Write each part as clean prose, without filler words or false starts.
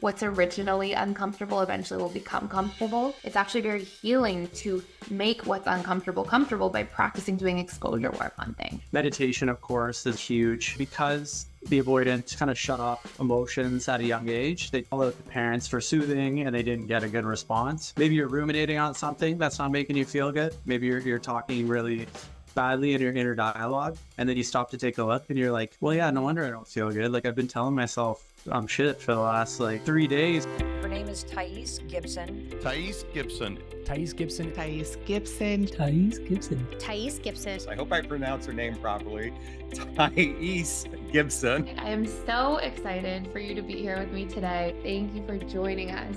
what's originally uncomfortable eventually will become comfortable. It's actually very healing to make what's uncomfortable comfortable by practicing doing exposure work on things. Meditation, of course, is huge because the avoidant kind of shut off emotions at a young age. They followed the parents for soothing and they didn't get a good response. Maybe you're ruminating on something that's not making you feel good. Maybe you're talking really badly in your inner dialogue, and then you stop to take a look and you're like, well, yeah, no wonder I don't feel good. Like, I've been telling myself I'm shit for the last 3 days. Her name is Thais Gibson. Thais Gibson. Thais Gibson. Thais Gibson. Thais Gibson. Thais Gibson. I hope I pronounce her name properly. Thais Gibson. I am so excited for you to be here with me today. Thank you for joining us.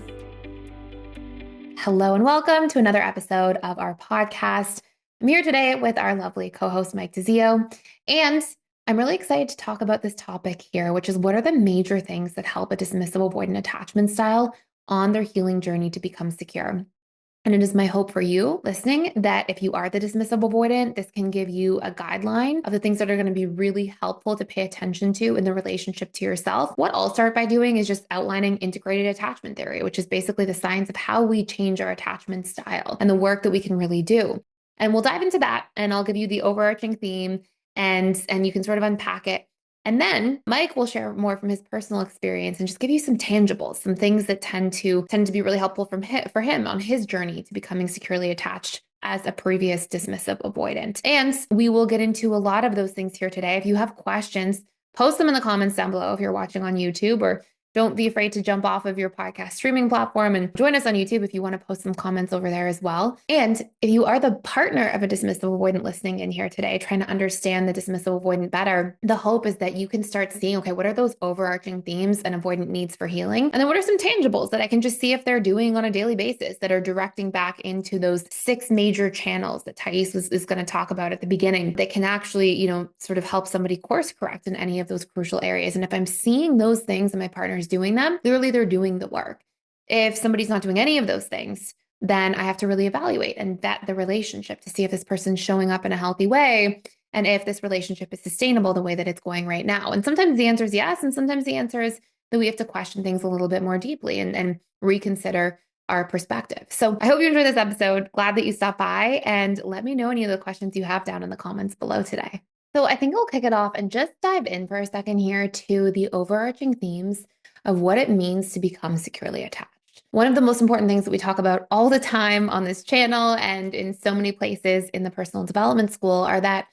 Hello and welcome to another episode of our podcast. I'm here today with our lovely co-host, Mike DeZio, and I'm really excited to talk about this topic here, which is what are the major things that help a dismissive avoidant attachment style on their healing journey to become secure. And it is my hope for you listening that if you are the dismissive avoidant, this can give you a guideline of the things that are going to be really helpful to pay attention to in the relationship to yourself. What I'll start by doing is just outlining integrated attachment theory, which is basically the science of how we change our attachment style and the work that we can really do. And we'll dive into that, and I'll give you the overarching theme, and you can sort of unpack it. And then Mike will share more from his personal experience and just give you some tangibles, some things that tend to be really helpful for him on his journey to becoming securely attached as a previous dismissive avoidant. And we will get into a lot of those things here today. If you have questions, post them in the comments down below if you're watching on YouTube, or don't be afraid to jump off of your podcast streaming platform and join us on YouTube if you want to post some comments over there as well. And if you are the partner of a dismissive avoidant listening in here today, trying to understand the dismissive avoidant better, the hope is that you can start seeing, okay, what are those overarching themes and avoidant needs for healing? And then what are some tangibles that I can just see if they're doing on a daily basis that are directing back into those 6 major channels that Thais is going to talk about at the beginning that can actually, sort of help somebody course correct in any of those crucial areas. And if I'm seeing those things and my partner's doing them, clearly they're doing the work. If somebody's not doing any of those things, then I have to really evaluate and vet the relationship to see if this person's showing up in a healthy way and if this relationship is sustainable the way that it's going right now. And sometimes the answer is yes, and sometimes the answer is that we have to question things a little bit more deeply and reconsider our perspective. So I hope you enjoyed this episode. Glad that you stopped by, and let me know any of the questions you have down in the comments below today. So I think I'll kick it off and just dive in for a second here to the overarching themes of what it means to become securely attached. One of the most important things that we talk about all the time on this channel and in so many places in the personal development school are that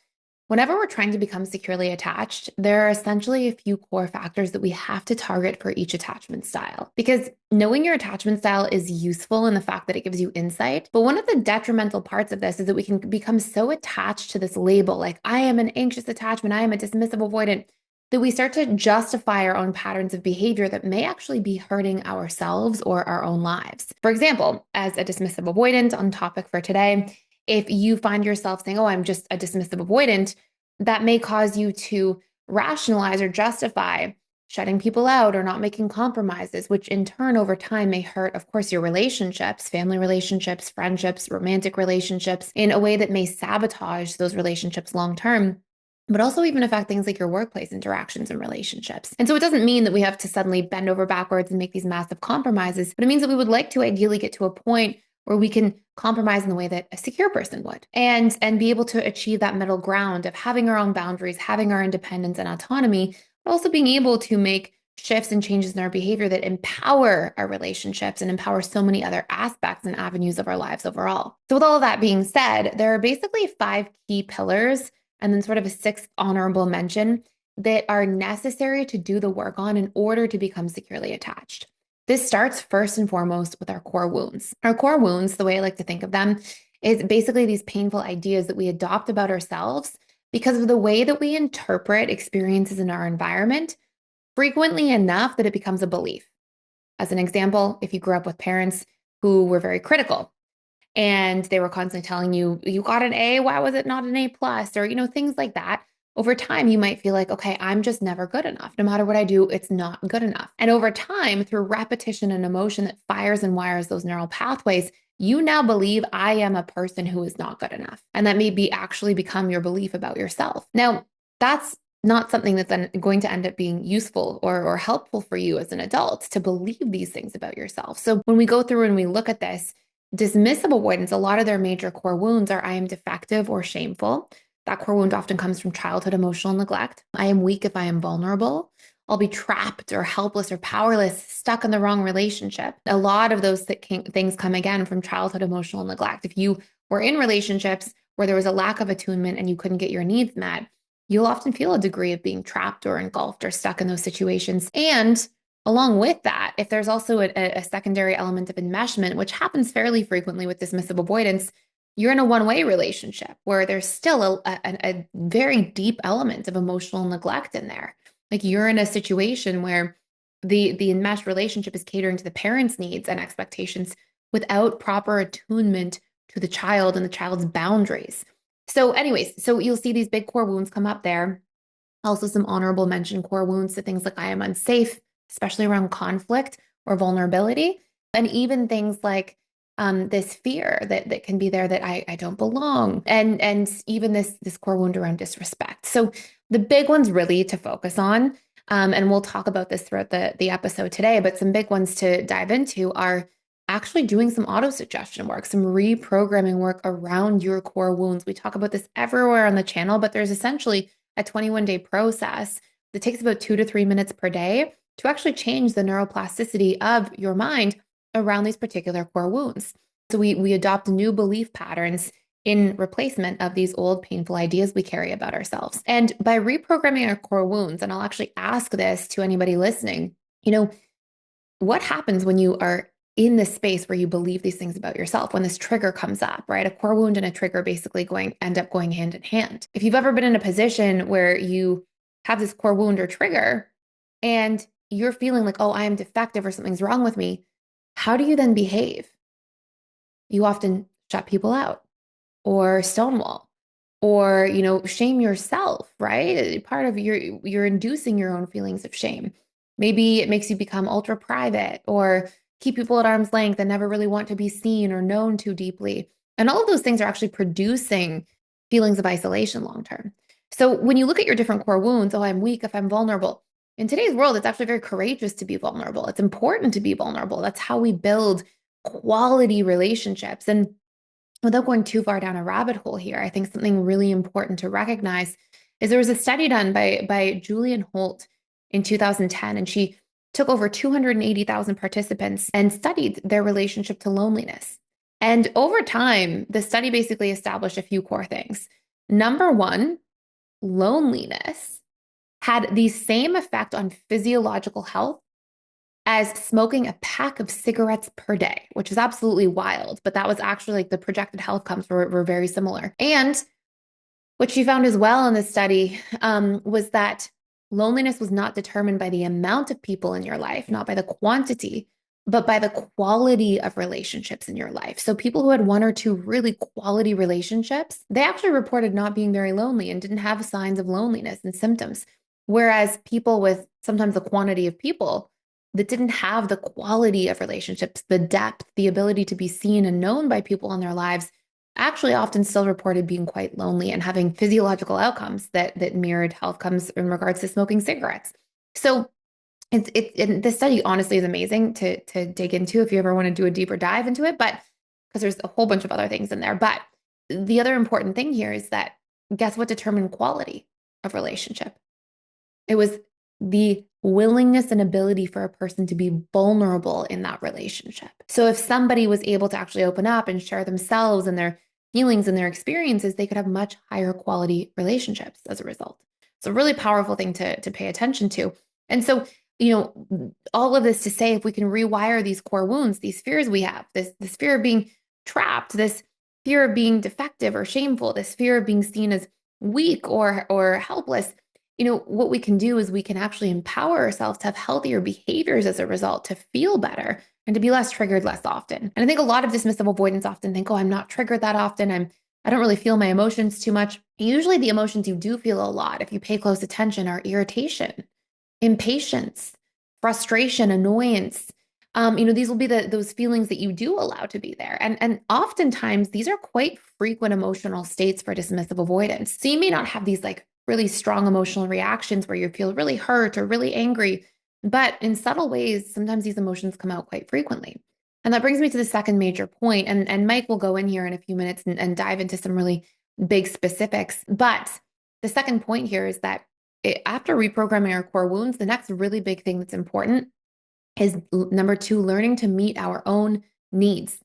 whenever we're trying to become securely attached, there are essentially a few core factors that we have to target for each attachment style. Because knowing your attachment style is useful in the fact that it gives you insight. But one of the detrimental parts of this is that we can become so attached to this label, like I am an anxious attachment, I am a dismissive avoidant, that we start to justify our own patterns of behavior that may actually be hurting ourselves or our own lives. For example, as a dismissive avoidant on topic for today, if you find yourself saying, oh, I'm just a dismissive avoidant, that may cause you to rationalize or justify shutting people out or not making compromises, which in turn over time may hurt, of course, your relationships, family relationships, friendships, romantic relationships, in a way that may sabotage those relationships long term, but also even affect things like your workplace interactions and relationships. And so it doesn't mean that we have to suddenly bend over backwards and make these massive compromises, but it means that we would like to ideally get to a point where we can compromise in the way that a secure person would and be able to achieve that middle ground of having our own boundaries, having our independence and autonomy, but also being able to make shifts and changes in our behavior that empower our relationships and empower so many other aspects and avenues of our lives overall. So with all of that being said, there are basically 5 key pillars and then sort of a 6th honorable mention that are necessary to do the work on in order to become securely attached. This starts first and foremost with our core wounds. Our core wounds, the way I like to think of them, is basically these painful ideas that we adopt about ourselves because of the way that we interpret experiences in our environment, frequently enough that it becomes a belief. As an example, if you grew up with parents who were very critical and they were constantly telling you, you got an A, why was it not an A plus? Or, things like that. Over time, you might feel like, okay, I'm just never good enough. No matter what I do, it's not good enough. And over time, through repetition and emotion that fires and wires those neural pathways, you now believe I am a person who is not good enough. And that may be actually become your belief about yourself. Now, that's not something that's then going to end up being useful or helpful for you as an adult to believe these things about yourself. So when we go through and we look at this, dismissive avoidance, a lot of their major core wounds are I am defective or shameful. That core wound often comes from childhood emotional neglect. I am weak if I am vulnerable. I'll be trapped or helpless or powerless, stuck in the wrong relationship. A lot of those things come again from childhood emotional neglect. If you were in relationships where there was a lack of attunement and you couldn't get your needs met, you'll often feel a degree of being trapped or engulfed or stuck in those situations. And along with that, if there's also a secondary element of enmeshment, which happens fairly frequently with dismissive avoidance, you're in a one-way relationship where there's still a very deep element of emotional neglect in there. Like you're in a situation where the enmeshed relationship is catering to the parents' needs and expectations without proper attunement to the child and the child's boundaries. So anyways, so you'll see these big core wounds come up there. Also some honorable mention core wounds to things like I am unsafe, especially around conflict or vulnerability. And even things like this fear that can be there that I don't belong. And even this core wound around disrespect. So the big ones really to focus on, and we'll talk about this throughout the episode today, but some big ones to dive into are actually doing some auto-suggestion work, some reprogramming work around your core wounds. We talk about this everywhere on the channel, but there's essentially a 21-day process that takes about 2 to 3 minutes per day to actually change the neuroplasticity of your mind around these particular core wounds. So we adopt new belief patterns in replacement of these old painful ideas we carry about ourselves. And by reprogramming our core wounds, and I'll actually ask this to anybody listening, what happens when you are in this space where you believe these things about yourself, when this trigger comes up, right? A core wound and a trigger basically end up going hand in hand. If you've ever been in a position where you have this core wound or trigger and you're feeling like, oh, I am defective or something's wrong with me, how do you then behave? You often shut people out or stonewall or, shame yourself, right? Part of you're inducing your own feelings of shame. Maybe it makes you become ultra private or keep people at arm's length and never really want to be seen or known too deeply. And all of those things are actually producing feelings of isolation long term. So when you look at your different core wounds, oh, I'm weak if I'm vulnerable. In today's world, it's actually very courageous to be vulnerable. It's important to be vulnerable. That's how we build quality relationships. And without going too far down a rabbit hole here, I think something really important to recognize is there was a study done by Julian Holt in 2010, and she took over 280,000 participants and studied their relationship to loneliness. And over time, the study basically established a few core things. Number one, loneliness had the same effect on physiological health as smoking a pack of cigarettes per day, which is absolutely wild. But that was actually like the projected health outcomes were very similar. And what she found as well in this study was that loneliness was not determined by the amount of people in your life, not by the quantity, but by the quality of relationships in your life. So people who had one or two really quality relationships, they actually reported not being very lonely and didn't have signs of loneliness and symptoms. Whereas people with sometimes a quantity of people that didn't have the quality of relationships, the depth, the ability to be seen and known by people in their lives, actually often still reported being quite lonely and having physiological outcomes that mirrored health outcomes in regards to smoking cigarettes. So this study honestly is amazing to dig into if you ever want to do a deeper dive into it, but because there's a whole bunch of other things in there. But the other important thing here is that guess what determined quality of relationship? It was the willingness and ability for a person to be vulnerable in that relationship. So if somebody was able to actually open up and share themselves and their feelings and their experiences, they could have much higher quality relationships as a result. It's a really powerful thing to pay attention to. And so, all of this to say, if we can rewire these core wounds, these fears we have, this fear of being trapped, this fear of being defective or shameful, this fear of being seen as weak or helpless, what we can do is we can actually empower ourselves to have healthier behaviors as a result, to feel better and to be less triggered less often. And I think a lot of dismissive avoidants often think, oh, I'm not triggered that often. I don't really feel my emotions too much. Usually the emotions you do feel a lot, if you pay close attention, are irritation, impatience, frustration, annoyance. These will be those feelings that you do allow to be there. And oftentimes these are quite frequent emotional states for dismissive avoidance. So you may not have these like really strong emotional reactions where you feel really hurt or really angry. But in subtle ways, sometimes these emotions come out quite frequently. And that brings me to the second major point. And Mike will go in here in a few minutes and dive into some really big specifics. But the second point here is that after reprogramming our core wounds, the next really big thing that's important is number two, learning to meet our own needs.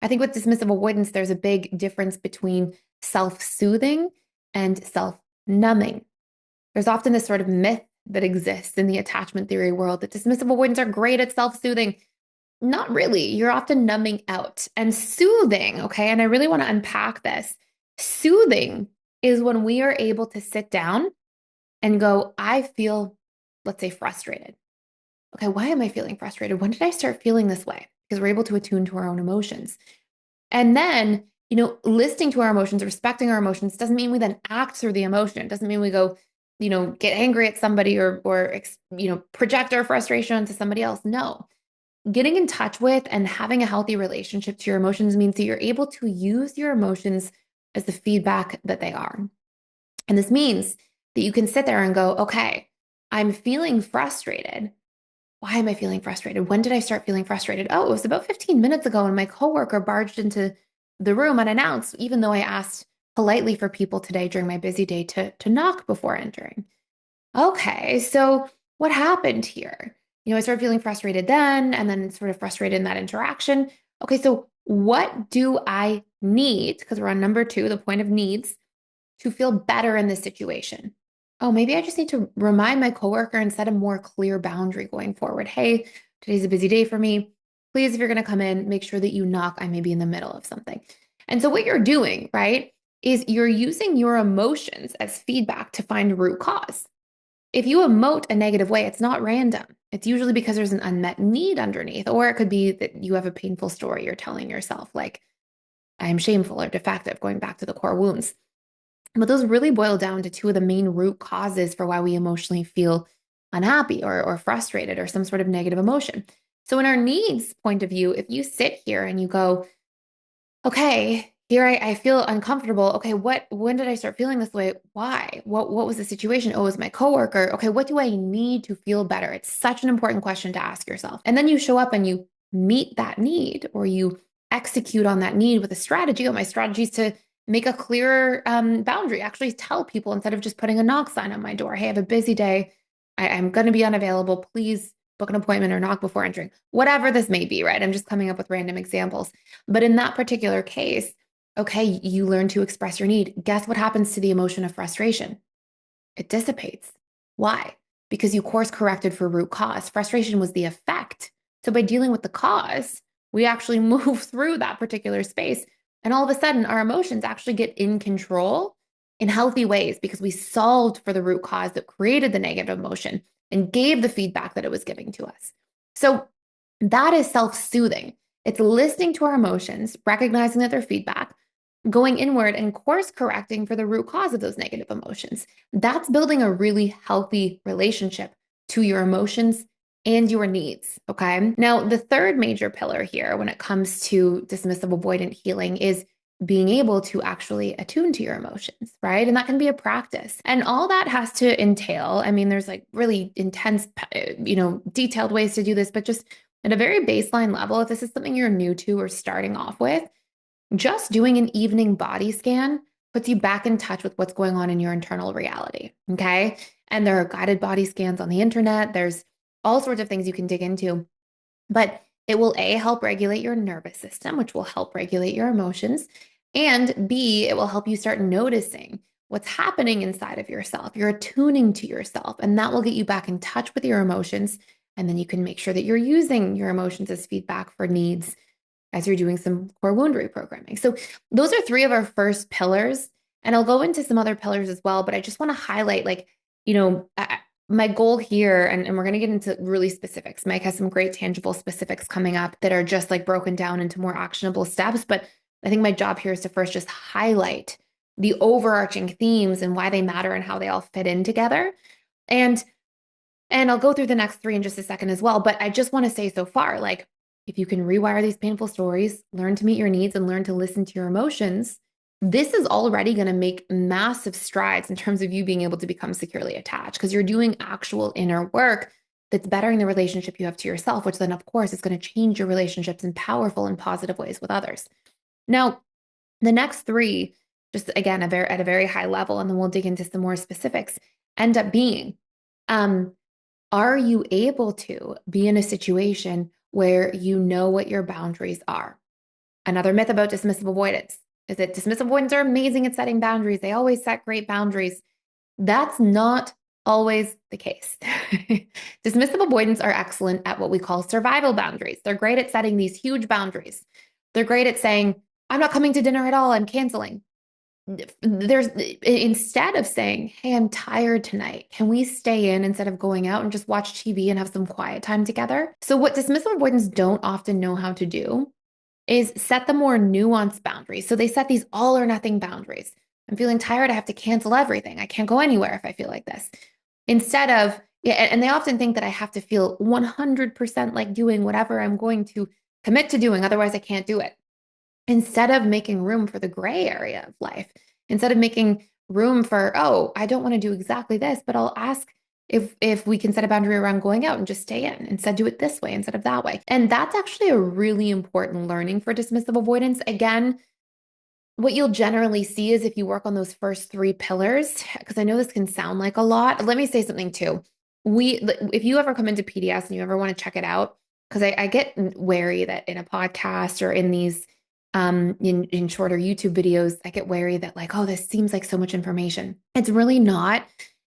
I think with dismissive avoidance, there's a big difference between self-soothing and self-numbing. There's often this sort of myth that exists in the attachment theory world that dismissive avoidants are great at self-soothing. Not really. You're often numbing out and soothing. Okay. And I really want to unpack this. Soothing is when we are able to sit down and go, I feel, let's say, frustrated. Okay. Why am I feeling frustrated? When did I start feeling this way? Because we're able to attune to our own emotions. And then, listening to our emotions, respecting our emotions doesn't mean we then act through the emotion. It doesn't mean we go, get angry at somebody or project our frustration onto somebody else. No. Getting in touch with and having a healthy relationship to your emotions means that you're able to use your emotions as the feedback that they are. And this means that you can sit there and go, okay, I'm feeling frustrated. Why am I feeling frustrated? When did I start feeling frustrated? Oh, it was about 15 minutes ago when my coworker barged into the room unannounced, even though I asked politely for people today during my busy day to knock before entering. Okay, so what happened here? I started feeling frustrated then, and then sort of frustrated in that interaction. Okay, so what do I need? Because we're on number two, the point of needs, to feel better in this situation. Oh, maybe I just need to remind my coworker and set a more clear boundary going forward. Hey, today's a busy day for me. Please, if you're going to come in, make sure that you knock. I may be in the middle of something. And so what you're doing, right, is you're using your emotions as feedback to find root cause. If you emote a negative way, it's not random. It's usually because there's an unmet need underneath, or it could be that you have a painful story you're telling yourself, like, I'm shameful or defective, going back to the core wounds. But those really boil down to two of the main root causes for why we emotionally feel unhappy or frustrated or some sort of negative emotion. So in our needs point of view, if you sit here and you go, okay, here I feel uncomfortable. Okay, when did I start feeling this way? Why? What was the situation? Oh, it was my coworker. Okay, what do I need to feel better? It's such an important question to ask yourself. And then you show up and you meet that need, or you execute on that need with a strategy. Oh, my strategy is to make a clearer boundary. Actually tell people, instead of just putting a knock sign on my door, hey, I have a busy day. I'm going to be unavailable. Please book an appointment or knock before entering. Whatever this may be, right? I'm just coming up with random examples. But in that particular case, okay, you learn to express your need. Guess what happens to the emotion of frustration? It dissipates. Why? Because you course corrected for root cause. Frustration was the effect. So by dealing with the cause, we actually move through that particular space. And all of a sudden, our emotions actually get in control in healthy ways because we solved for the root cause that created the negative emotion and gave the feedback that it was giving to us. So that is self-soothing. It's listening to our emotions, recognizing that they're feedback, going inward and course correcting for the root cause of those negative emotions. That's building a really healthy relationship to your emotions and your needs. Okay. Now, the third major pillar here when it comes to dismissive avoidant healing is being able to actually attune to your emotions, right? And that can be a practice. And all that has to entail, I mean, there's like really intense, detailed ways to do this, but just at a very baseline level, if this is something you're new to or starting off with, just doing an evening body scan puts you back in touch with what's going on in your internal reality. Okay. And there are guided body scans on the internet. There's all sorts of things you can dig into, but it will A, help regulate your nervous system, which will help regulate your emotions. And B, it will help you start noticing what's happening inside of yourself. You're attuning to yourself, and that will get you back in touch with your emotions. And then you can make sure that you're using your emotions as feedback for needs as you're doing some core wound reprogramming. So those are three of our first pillars. And I'll go into some other pillars as well, but I just want to highlight, my goal here, and we're going to get into really specifics. Mike has some great tangible specifics coming up that are just like broken down into more actionable steps. But I think my job here is to first just highlight the overarching themes and why they matter and how they all fit in together. And I'll go through the next three in just a second as well. But I just want to say so far, like, if you can rewire these painful stories, learn to meet your needs, and learn to listen to your emotions, this is already going to make massive strides in terms of you being able to become securely attached because you're doing actual inner work that's bettering the relationship you have to yourself, which then, of course, is going to change your relationships in powerful and positive ways with others. Now, the next three, just again, at a very high level, and then we'll dig into some more specifics, end up being, are you able to be in a situation where you know what your boundaries are? Another myth about dismissive avoidance is that dismissive avoidants are amazing at setting boundaries. They always set great boundaries. That's not always the case. Dismissive avoidants are excellent at what we call survival boundaries. They're great at setting these huge boundaries. They're great at saying, I'm not coming to dinner at all, I'm canceling. Instead of saying, hey, I'm tired tonight, can we stay in instead of going out and just watch TV and have some quiet time together? So what dismissive avoidants don't often know how to do is set the more nuanced boundaries. So they set these all or nothing boundaries. I'm feeling tired, I have to cancel everything. I can't go anywhere if I feel like this. Instead of, yeah, and they often think that I have to feel 100% like doing whatever I'm going to commit to doing, otherwise I can't do it. Instead of making room for the gray area of life, instead of making room for, oh, I don't want to do exactly this, but I'll ask if we can set a boundary around going out and just stay in, instead do it this way instead of that way. And that's actually a really important learning for dismissive avoidance. Again, what you'll generally see is if you work on those first three pillars, because I know this can sound like a lot. Let me say something too. If you ever come into PDS and you ever want to check it out, because I get wary that in a podcast or in these in shorter YouTube videos, I get wary that like, oh, this seems like so much information. It's really not.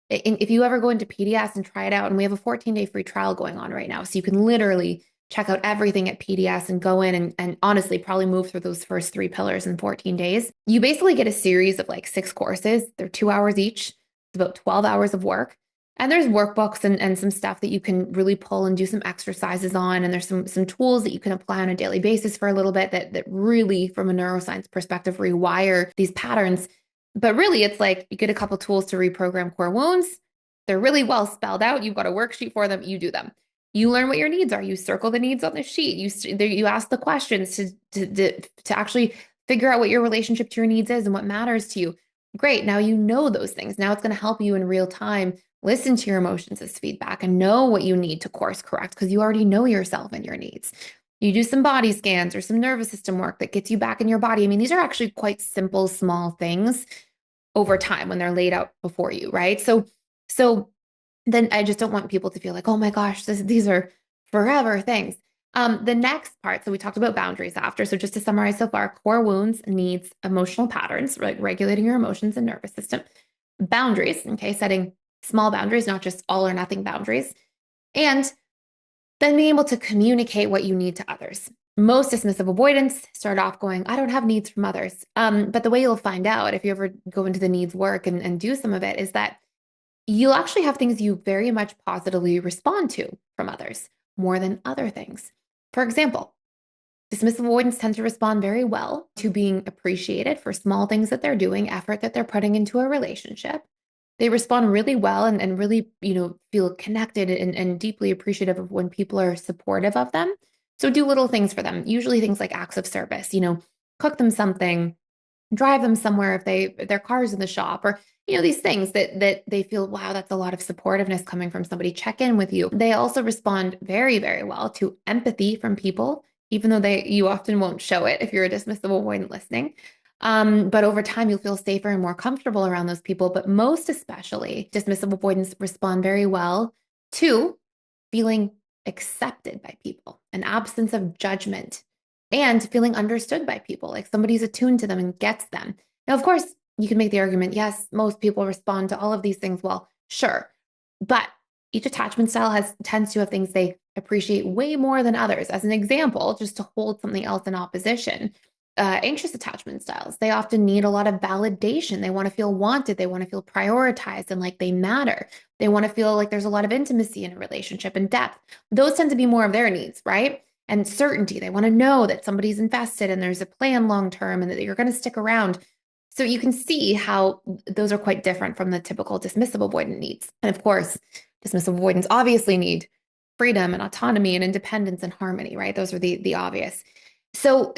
If you ever go into PDS and try it out, and we have a 14-day free trial going on right now, so you can literally check out everything at PDS and go in and honestly probably move through those first three pillars in 14 days. You basically get a series of like 6 courses. They're 2 hours each. It's about 12 hours of work. And there's workbooks and some stuff that you can really pull and do some exercises on. And there's some tools that you can apply on a daily basis for a little bit that really, from a neuroscience perspective, rewire these patterns. But really, it's like you get a couple tools to reprogram core wounds. They're really well spelled out. You've got a worksheet for them. You do them. You learn what your needs are. You circle the needs on the sheet. You ask the questions to actually figure out what your relationship to your needs is and what matters to you. Great. Now you know those things. Now it's going to help you in real time listen to your emotions as feedback and know what you need to course correct because you already know yourself and your needs. You do some body scans or some nervous system work that gets you back in your body. I mean, these are actually quite simple, small things over time when they're laid out before you, right? So then I just don't want people to feel like, oh my gosh, these are forever things. The next part, so we talked about boundaries after. So just to summarize so far, core wounds, needs, emotional patterns, like regulating your emotions and nervous system. Boundaries, okay, setting small boundaries, not just all or nothing boundaries. And then being able to communicate what you need to others. Most dismissive avoidants start off going, I don't have needs from others. But the way you'll find out if you ever go into the needs work and do some of it is that you'll actually have things you very much positively respond to from others more than other things. For example, dismissive avoidants tend to respond very well to being appreciated for small things that they're doing, effort that they're putting into a relationship. They respond really well and really, feel connected and deeply appreciative of when people are supportive of them. So do little things for them, usually things like acts of service, cook them something, drive them somewhere if their car's in the shop, or these things that they feel, wow, that's a lot of supportiveness coming from somebody. Check in with you. They also respond very, very well to empathy from people, even though you often won't show it if you're a dismissive avoidant listening. But over time, you'll feel safer and more comfortable around those people. But most especially, dismissive avoidants respond very well to feeling accepted by people, an absence of judgment, and feeling understood by people, like somebody's attuned to them and gets them. Now, of course, you can make the argument, yes, most people respond to all of these things well, sure. But each attachment style tends to have things they appreciate way more than others. As an example, just to hold something else in opposition, anxious attachment styles, they often need a lot of validation. They want to feel wanted. They want to feel prioritized and like they matter. They want to feel like there's a lot of intimacy in a relationship and depth. Those tend to be more of their needs, right? And certainty. They want to know that somebody's invested and there's a plan long-term and that you're going to stick around. So you can see how those are quite different from the typical dismissive avoidant needs. And of course, dismissive avoidants obviously need freedom and autonomy and independence and harmony, right? Those are the obvious. So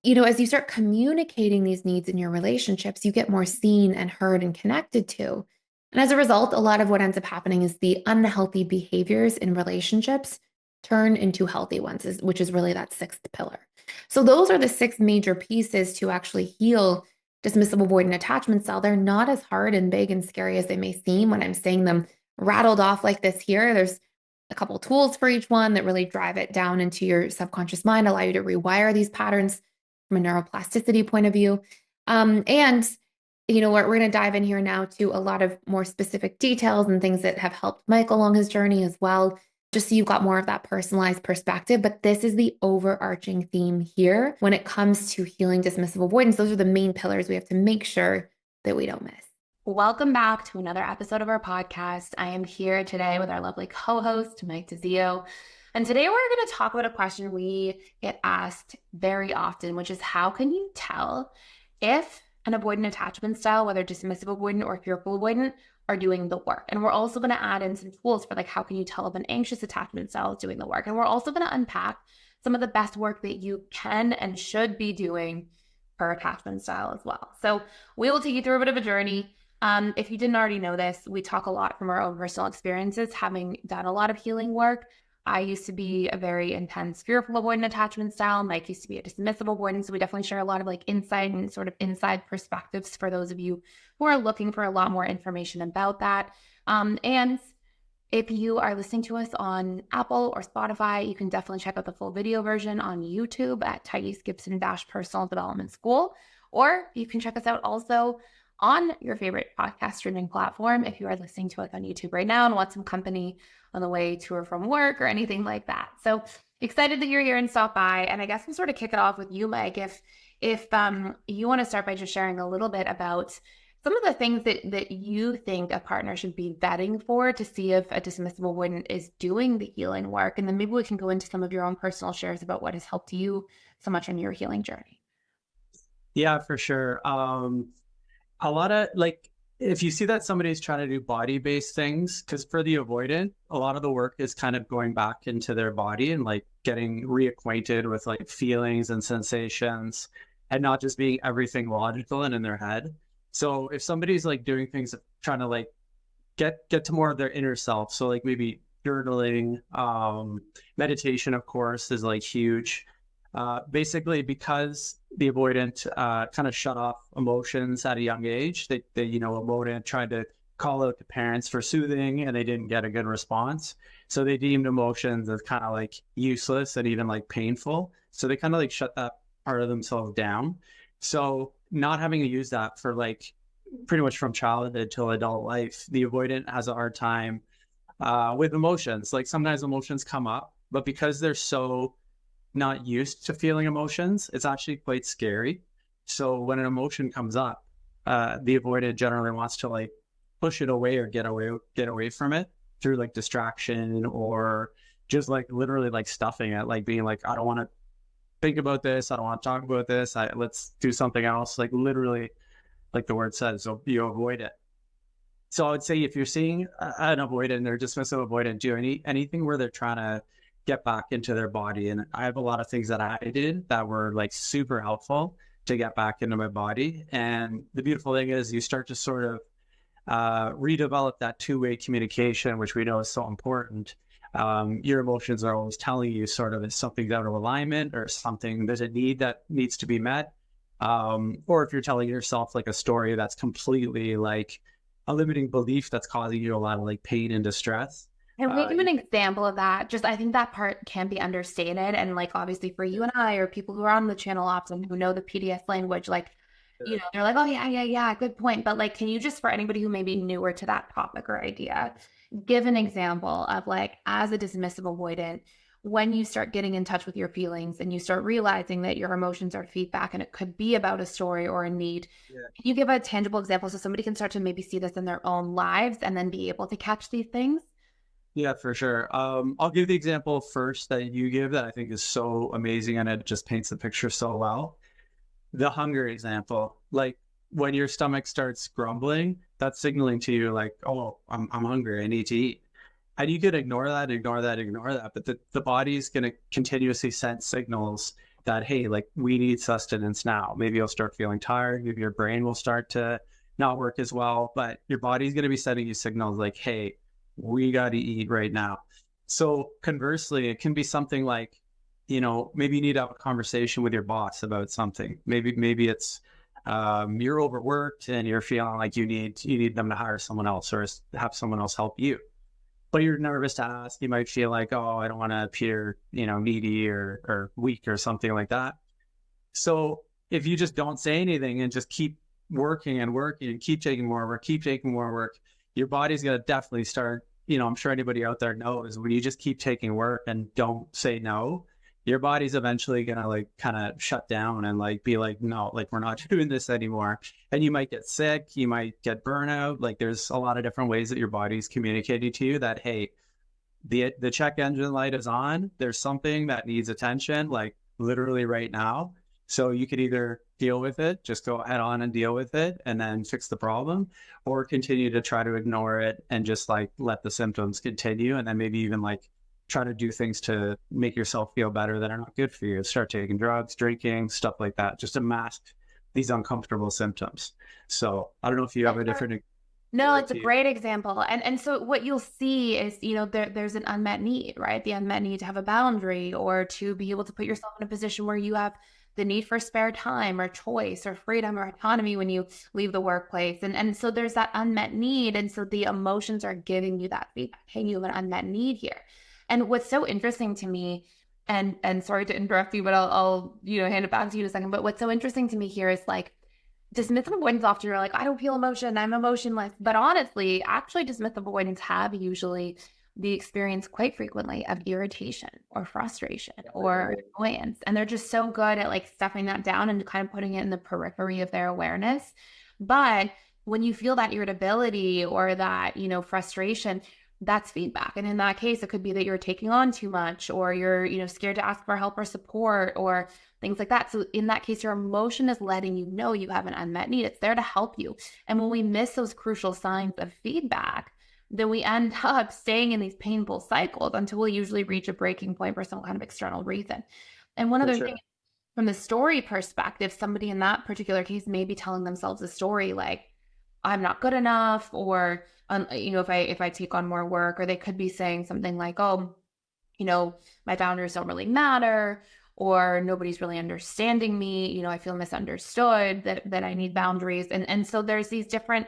as you start communicating these needs in your relationships, you get more seen and heard and connected to. And as a result, a lot of what ends up happening is the unhealthy behaviors in relationships turn into healthy ones, which is really that sixth pillar. So those are the six major pieces to actually heal dismissive avoidant attachment style. They're not as hard and big and scary as they may seem when I'm saying them rattled off like this here. There's a couple tools for each one that really drive it down into your subconscious mind, allow you to rewire these patterns from a neuroplasticity point of view. And we're going to dive in here now to a lot of more specific details and things that have helped Mike along his journey as well, just so you've got more of that personalized perspective. But this is the overarching theme here when it comes to healing dismissive avoidance. Those are the main pillars we have to make sure that we don't miss. Welcome back to another episode of our podcast. I am here today with our lovely co-host, Mike DeZio. And today we're going to talk about a question we get asked very often, which is how can you tell if an avoidant attachment style, whether dismissive avoidant or fearful avoidant, are doing the work? And we're also going to add in some tools for how can you tell if an anxious attachment style is doing the work? And we're also going to unpack some of the best work that you can and should be doing per attachment style as well. So we will take you through a bit of a journey. If you didn't already know this, we talk a lot from our own personal experiences, having done a lot of healing work. I used to be a very intense, fearful avoidant attachment style. Mike used to be a dismissive avoidant. So we definitely share a lot of insight and sort of inside perspectives for those of you who are looking for a lot more information about that. And if you are listening to us on Apple or Spotify, you can definitely check out the full video version on YouTube at Thais Gibson Personal Development School. Or you can check us out also on your favorite podcast streaming platform if you are listening to us on YouTube right now and want some company on the way to or from work or anything like that. So excited that you're here and stop by. And I guess we'll sort of kick it off with you, Mike, if you want to start by just sharing a little bit about some of the things that you think a partner should be vetting for to see if a dismissive avoidant is doing the healing work. And then maybe we can go into some of your own personal shares about what has helped you so much in your healing journey. Yeah, for sure. A lot of if you see that somebody's trying to do body-based things, because for the avoidant, a lot of the work is kind of going back into their body and getting reacquainted with feelings and sensations and not just being everything logical and in their head. So if somebody's doing things, trying to get to more of their inner self. So maybe journaling, meditation, of course, is huge. Basically, because the avoidant kind of shut off emotions at a young age, they avoidant tried to call out the parents for soothing and they didn't get a good response. So they deemed emotions as kind of useless and even painful. So they kind of shut that part of themselves down. So not having to use that for pretty much from childhood till adult life, the avoidant has a hard time with emotions. Sometimes emotions come up, but because they're so not used to feeling emotions, it's actually quite scary. So when an emotion comes up, the avoidant generally wants to push it away or get away from it through distraction or just literally stuffing it, being I don't want to think about this, I don't want to talk about this, let's do something else, literally the word says, so you avoid it. So I would say if you're seeing an avoidant or dismissive avoidant do anything where they're trying to get back into their body. And I have a lot of things that I did that were super helpful to get back into my body. And the beautiful thing is you start to sort of redevelop that two-way communication, which we know is so important. Your emotions are always telling you sort of if something's out of alignment or something, there's a need that needs to be met. Or if you're telling yourself a story that's completely a limiting belief that's causing you a lot of pain and distress. And we give an example of that. Just, I think that part can be understated. And obviously for you and I, or people who are on the channel often who know the PDS language, they're oh yeah, good point. But can you just, for anybody who may be newer to that topic or idea, give an example of as a dismissive avoidant, when you start getting in touch with your feelings and you start realizing that your emotions are feedback and it could be about a story or a need. Yeah. Can you give a tangible example so somebody can start to maybe see this in their own lives and then be able to catch these things? Yeah, for sure. I'll give the example first that you give that I think is so amazing and it just paints the picture so well. The hunger example, when your stomach starts grumbling, that's signaling to you oh, I'm hungry, I need to eat. And you could ignore that, but the body's going to continuously send signals that, hey, like we need sustenance now. Maybe you'll start feeling tired. Maybe your brain will start to not work as well, but your body's going to be sending you signals like, hey, we got to eat right now. So conversely, it can be something like, maybe you need to have a conversation with your boss about something. Maybe it's you're overworked and you're feeling like you need them to hire someone else or have someone else help you. But you're nervous to ask. You might feel like, oh, I don't want to appear, needy or weak or something like that. So if you just don't say anything and just keep working and working and keep taking more work, your body's going to definitely start, I'm sure anybody out there knows when you just keep taking work and don't say no, your body's eventually going to like kind of shut down and like be like, no, like we're not doing this anymore. And you might get sick, you might get burnout. Like there's a lot of different ways that your body's communicating to you that, hey, the check engine light is on. There's something that needs attention, like literally right now. So you could either deal with it, just go head on and deal with it and then fix the problem, or continue to try to ignore it and just like let the symptoms continue. And then maybe even like try to do things to make yourself feel better that are not good for you. Start taking drugs, drinking, stuff like that, just to mask these uncomfortable symptoms. So I don't know if you have a different. No, it's a great example. And so what you'll see is, there's an unmet need, right? The unmet need to have a boundary or to be able to put yourself in a position where you have the need for spare time or choice or freedom or autonomy when you leave the workplace. And so there's that unmet need. And so the emotions are giving you that feedback. Hey, you have an unmet need here. And what's so interesting to me, and sorry to interrupt you, but I'll hand it back to you in a second. But what's so interesting to me here is like dismissive avoidance often you're like, I don't feel emotion, I'm emotionless. But honestly, actually dismissive avoidance have usually the experience quite frequently of irritation or frustration or annoyance. And they're just so good at like stuffing that down and kind of putting it in the periphery of their awareness. But when you feel that irritability or that, frustration, that's feedback. And in that case, it could be that you're taking on too much or you're, scared to ask for help or support or things like that. So in that case, your emotion is letting you know you have an unmet need. It's there to help you. And when we miss those crucial signs of feedback, then we end up staying in these painful cycles until we usually reach a breaking point for some kind of external reason. And one other thing, from the story perspective, somebody in that particular case may be telling themselves a story like, I'm not good enough, or, if I take on more work, or they could be saying something like, oh, my boundaries don't really matter, or nobody's really understanding me. I feel misunderstood, that I need boundaries. And so there's these different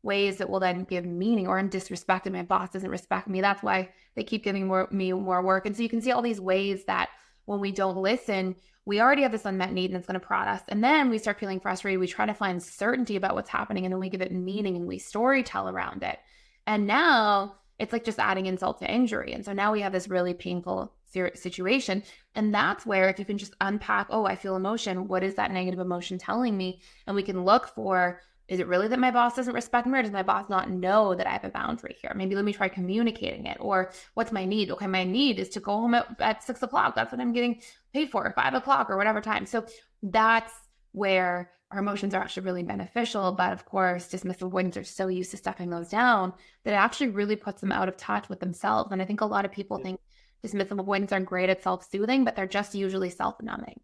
ways that will then give meaning, or in disrespect, and my boss doesn't respect me. That's why they keep giving me more work. And so you can see all these ways that when we don't listen, we already have this unmet need and it's going to prod us. And then we start feeling frustrated. We try to find certainty about what's happening, and then we give it meaning and we story tell around it. And now it's like just adding insult to injury. And so now we have this really painful situation. And that's where if you can just unpack, oh, I feel emotion. What is that negative emotion telling me? And we can look for, is it really that my boss doesn't respect me, or does my boss not know that I have a boundary here? Maybe let me try communicating it. Or what's my need? Okay, my need is to go home at 6 o'clock. That's what I'm getting paid for, 5 o'clock or whatever time. So that's where our emotions are actually really beneficial. But of course, dismissive avoidants are so used to stuffing those down that it actually really puts them out of touch with themselves. And I think a lot of people think dismissive avoidants are great at self-soothing, but they're just usually self-numbing.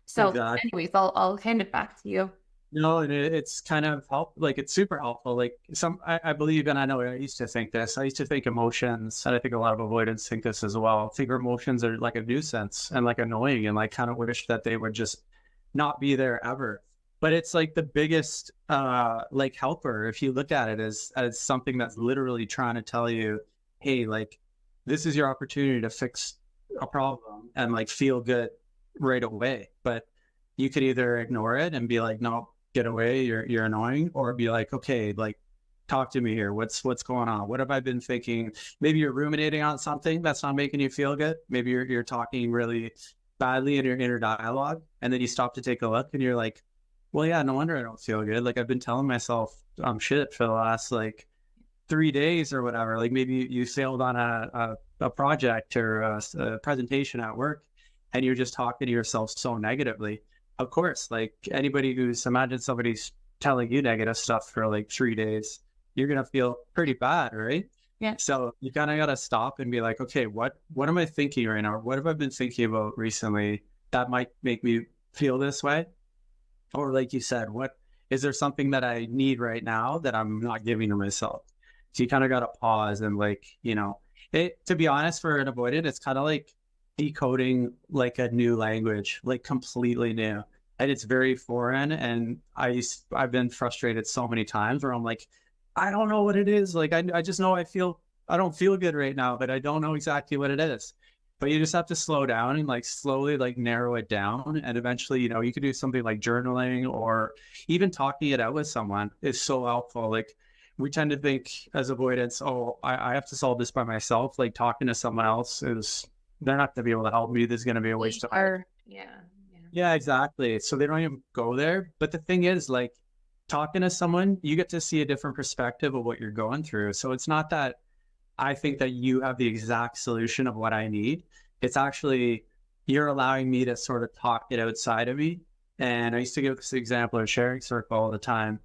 So anyways, I'll hand it back to you. And it's kind of it's super helpful. Like I believe, and I know I used to think this, I used to think emotions, and I think a lot of avoidants think this as well, think emotions are like a nuisance and like annoying, and like kind of wish that they would just not be there ever. But it's like the biggest like helper, if you look at it as something that's literally trying to tell you, hey, like this is your opportunity to fix a problem and like feel good right away. But you could either ignore it and be like, no, get away, you're annoying, or be like, okay, like talk to me here. What's going on? What have I been thinking? Maybe you're ruminating on something that's not making you feel good. Maybe you're talking really badly in your inner dialogue, and then you stop to take a look and you're like, well, yeah, no wonder I don't feel good. Like I've been telling myself I'm shit for the last like 3 days or whatever. Like maybe you failed on a project or a presentation at work, and you're just talking to yourself so negatively. Of course, like anybody imagine somebody's telling you negative stuff for like 3 days, you're going to feel pretty bad, right? Yeah. So you kind of got to stop and be like, okay, what am I thinking right now? What have I been thinking about recently that might make me feel this way? Or like you said, what is there something that I need right now that I'm not giving to myself? So you kind of got to pause and like, to be honest, for an avoidant, it's kind of like decoding like a new language, like completely new. And it's very foreign. And I've been frustrated so many times where I'm like, I don't know what it is. Like, I just know I don't feel good right now, but I don't know exactly what it is. But you just have to slow down and like slowly like narrow it down. And eventually, you could do something like journaling or even talking it out with someone is so helpful. Like we tend to think as avoidants, oh, I have to solve this by myself. Like talking to someone else they're not going to be able to help me. There's going to be a waste of time. Yeah, exactly. So they don't even go there. But the thing is, like talking to someone, you get to see a different perspective of what you're going through. So it's not that I think that you have the exact solution of what I need. It's actually, you're allowing me to sort of talk it outside of me. And I used to give this example of sharing circle all the time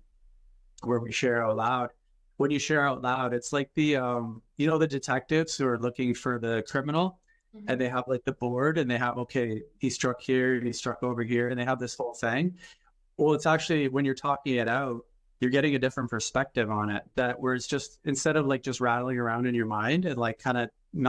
where we share out loud. When you share out loud, it's like the detectives who are looking for the criminal. Mm-hmm. And they have like the board and they have, okay, he struck here, he struck over here, and they have this whole thing. Well, it's actually when you're talking it out, you're getting a different perspective on it, that where it's just, instead of like just rattling around in your mind and like kind of you're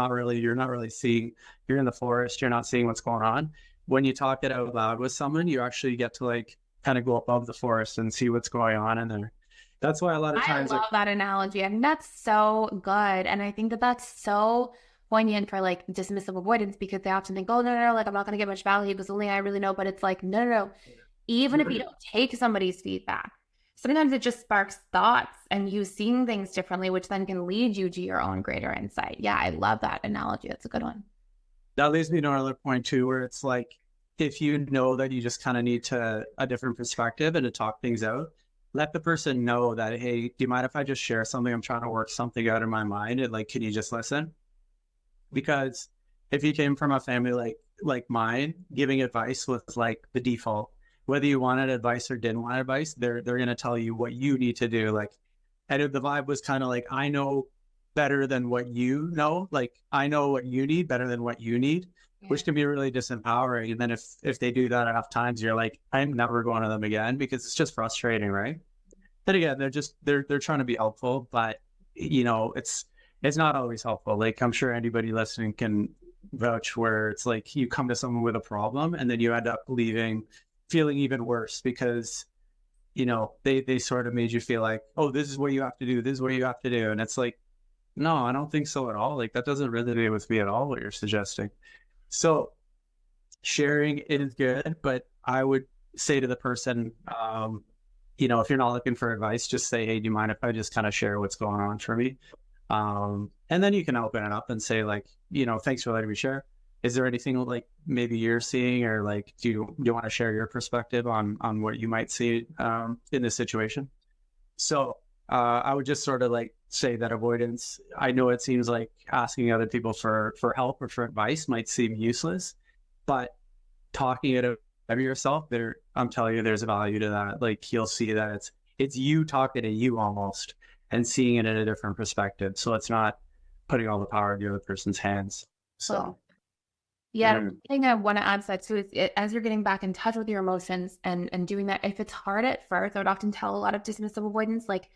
not really seeing, you're in the forest, you're not seeing what's going on. When you talk it out loud with someone, you actually get to like kind of go above the forest and see what's going on in there. That's why a lot of times I love that analogy. I mean, that's so good. And I think that that's so poignant for like dismissive avoidance, because they often think, oh, no, like I'm not going to get much value because only I really know. But it's like, no. Even if you don't take somebody's feedback, sometimes it just sparks thoughts and you seeing things differently, which then can lead you to your own greater insight. Yeah, I love that analogy. That's a good one. That leads me to another point too, where it's like, if you know that you just kind of need a different perspective and to talk things out, let the person know that, hey, do you mind if I just share something? I'm trying to work something out in my mind, and like, can you just listen? Because if you came from a family like mine, giving advice was like the default. Whether you wanted advice or didn't want advice, they're going to tell you what you need to do. Like, and the vibe was kind of like, I know better than what you know. Like, I know what you need better than what you need, which can be really disempowering. And then if they do that enough times, you're like, I'm never going to them again, because it's just frustrating, right? Then again, they're trying to be helpful, but it's not always helpful. Like, I'm sure anybody listening can vouch where it's like you come to someone with a problem and then you end up leaving feeling even worse because, they sort of made you feel like, oh, this is what you have to do. This is what you have to do. And it's like, no, I don't think so at all. Like, that doesn't resonate with me at all, what you're suggesting. So sharing is good, but I would say to the person, if you're not looking for advice, just say, hey, do you mind if I just kind of share what's going on for me? And then you can open it up and say like, thanks for letting me share. Is there anything like maybe you're seeing, or like, do you want to share your perspective on what you might see in this situation? So I would just sort of like say that avoidance, I know it seems like asking other people for help or for advice might seem useless, but talking it out of yourself, I'm telling you, there's a value to that. Like, you'll see that it's you talking to you almost, and seeing it in a different perspective. So it's not putting all the power in the other person's hands. So. Yeah, the thing I want to add to that too is as you're getting back in touch with your emotions and doing that, if it's hard at first, I would often tell a lot of dismissive avoidance, like,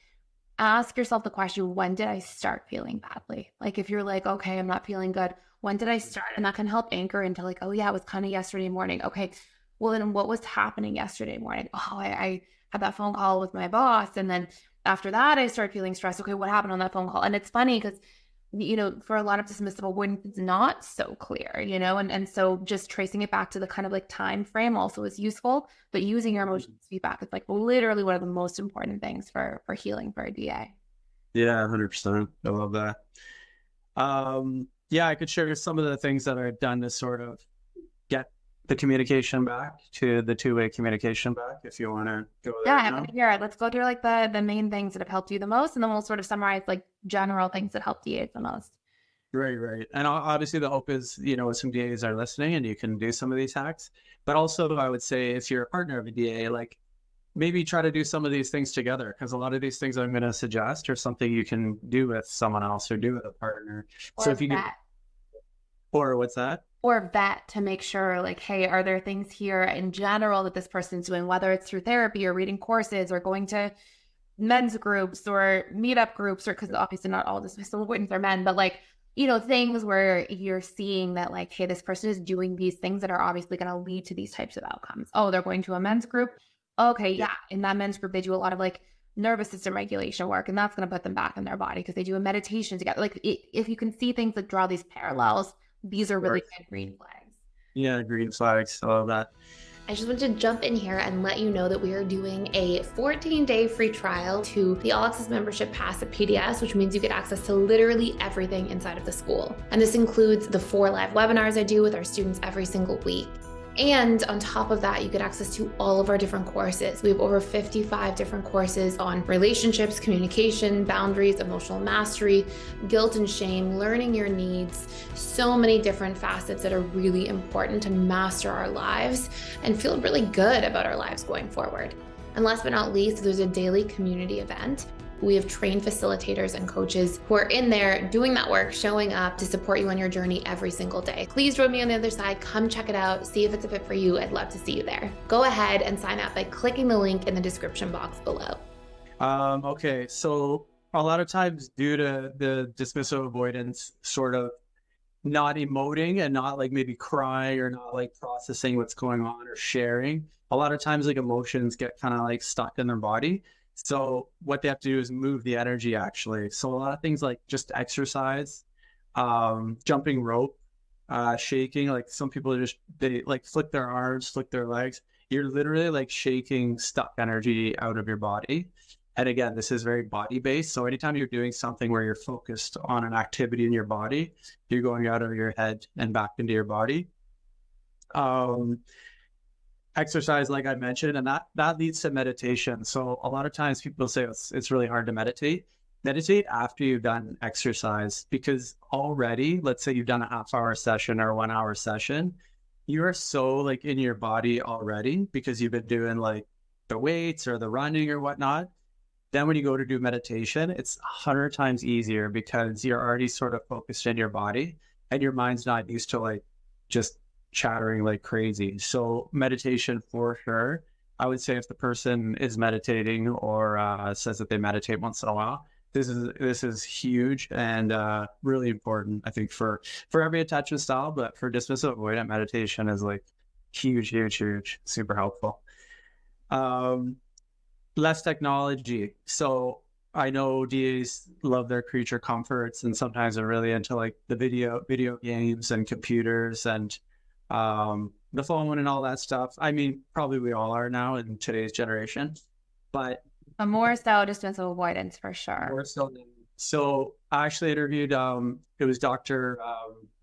ask yourself the question, when did I start feeling badly? Like, if you're like, okay, I'm not feeling good, when did I start? And that can help anchor into like, oh yeah, it was kind of yesterday morning. Okay, well then what was happening yesterday morning? Oh, I had that phone call with my boss. And then after that, I started feeling stressed. Okay, what happened on that phone call? And it's funny because for a lot of dismissive avoidance, it's not so clear, and so just tracing it back to the kind of like time frame also is useful, but using your emotions feedback is like literally one of the most important things for healing for a DA. Yeah, 100%. I love that. I could share some of the things that I've done to sort of get the communication back, to the two-way communication back, if you want to go there. Yeah, I want to hear it. Let's go through like the main things that have helped you the most, and then we'll sort of summarize like general things that helped DAs the most. Right. And obviously the hope is, some DAs are listening and you can do some of these hacks. But also I would say, if you're a partner of a DA, like, maybe try to do some of these things together, because a lot of these things I'm going to suggest are something you can do with someone else or do with a partner. Or so if you can, Or what's that? Or vet to make sure, like, hey, are there things here in general that this person's doing, whether it's through therapy or reading courses or going to men's groups or meetup groups, or because obviously not all dismissal avoidants are men, but like, things where you're seeing that like, hey, this person is doing these things that are obviously going to lead to these types of outcomes. Oh, they're going to a men's group. Okay, yeah. In that men's group, they do a lot of like nervous system regulation work, and that's going to put them back in their body because they do a meditation together. Like if you can see things that draw these parallels, these are really good green flags. Yeah, green flags. I love that. I just want to jump in here and let you know that we are doing a 14-day free trial to the All Access Membership Pass at PDS, which means you get access to literally everything inside of the school. And this includes the 4 live webinars I do with our students every single week. And on top of that, you get access to all of our different courses. We have over 55 different courses on relationships, communication, boundaries, emotional mastery, guilt and shame, learning your needs, so many different facets that are really important to master our lives and feel really good about our lives going forward. And last but not least, there's a daily community event. We have trained facilitators and coaches who are in there doing that work, showing up to support you on your journey every single day. Please join me on the other side. Come check it out. See if it's a fit for you. I'd love to see you there. Go ahead and sign up by clicking the link in the description box below. Okay, so a lot of times due to the dismissive avoidance sort of not emoting and not like maybe crying or not like processing what's going on or sharing, a lot of times like emotions get kind of like stuck in their body. So what they have to do is move the energy actually. So a lot of things like just exercise, jumping rope, shaking, like some people they like flick their arms, flick their legs. You're literally like shaking stuck energy out of your body. And again, this is very body based. So anytime you're doing something where you're focused on an activity in your body, you're going out of your head and back into your body. Exercise, like I mentioned, and that leads to meditation. So a lot of times people say it's really hard to meditate. Meditate after you've done exercise, because already, let's say you've done a half-hour session or a 1-hour session, you are so like in your body already because you've been doing like the weights or the running or whatnot. Then when you go to do meditation, it's 100 times easier because you're already sort of focused in your body and your mind's not used to like just chattering like crazy. So meditation for sure. I would say if the person is meditating or says that they meditate once in a while, this is huge and really important, I think, for every attachment style, but for dismissive avoidant, meditation is like huge, super helpful. Less technology. So I know DAs love their creature comforts and sometimes they're really into like the video games and computers and the phone and all that stuff. I mean, probably we all are now in today's generation, but more so dismissive avoidance for sure. More so I actually interviewed, it was Dr.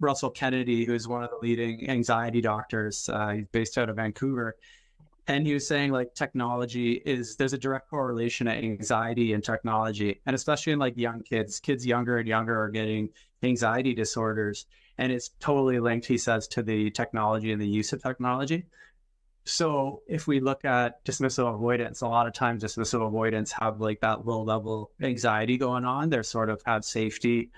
Russell Kennedy, who is one of the leading anxiety doctors. He's based out of Vancouver. And he was saying like there's a direct correlation to anxiety and technology. And especially in like young kids younger and younger are getting anxiety disorders. And it's totally linked, he says, to the technology and the use of technology. So if we look at dismissive avoidance, a lot of times dismissive avoidants have like that low level anxiety going on. They're sort of have safety,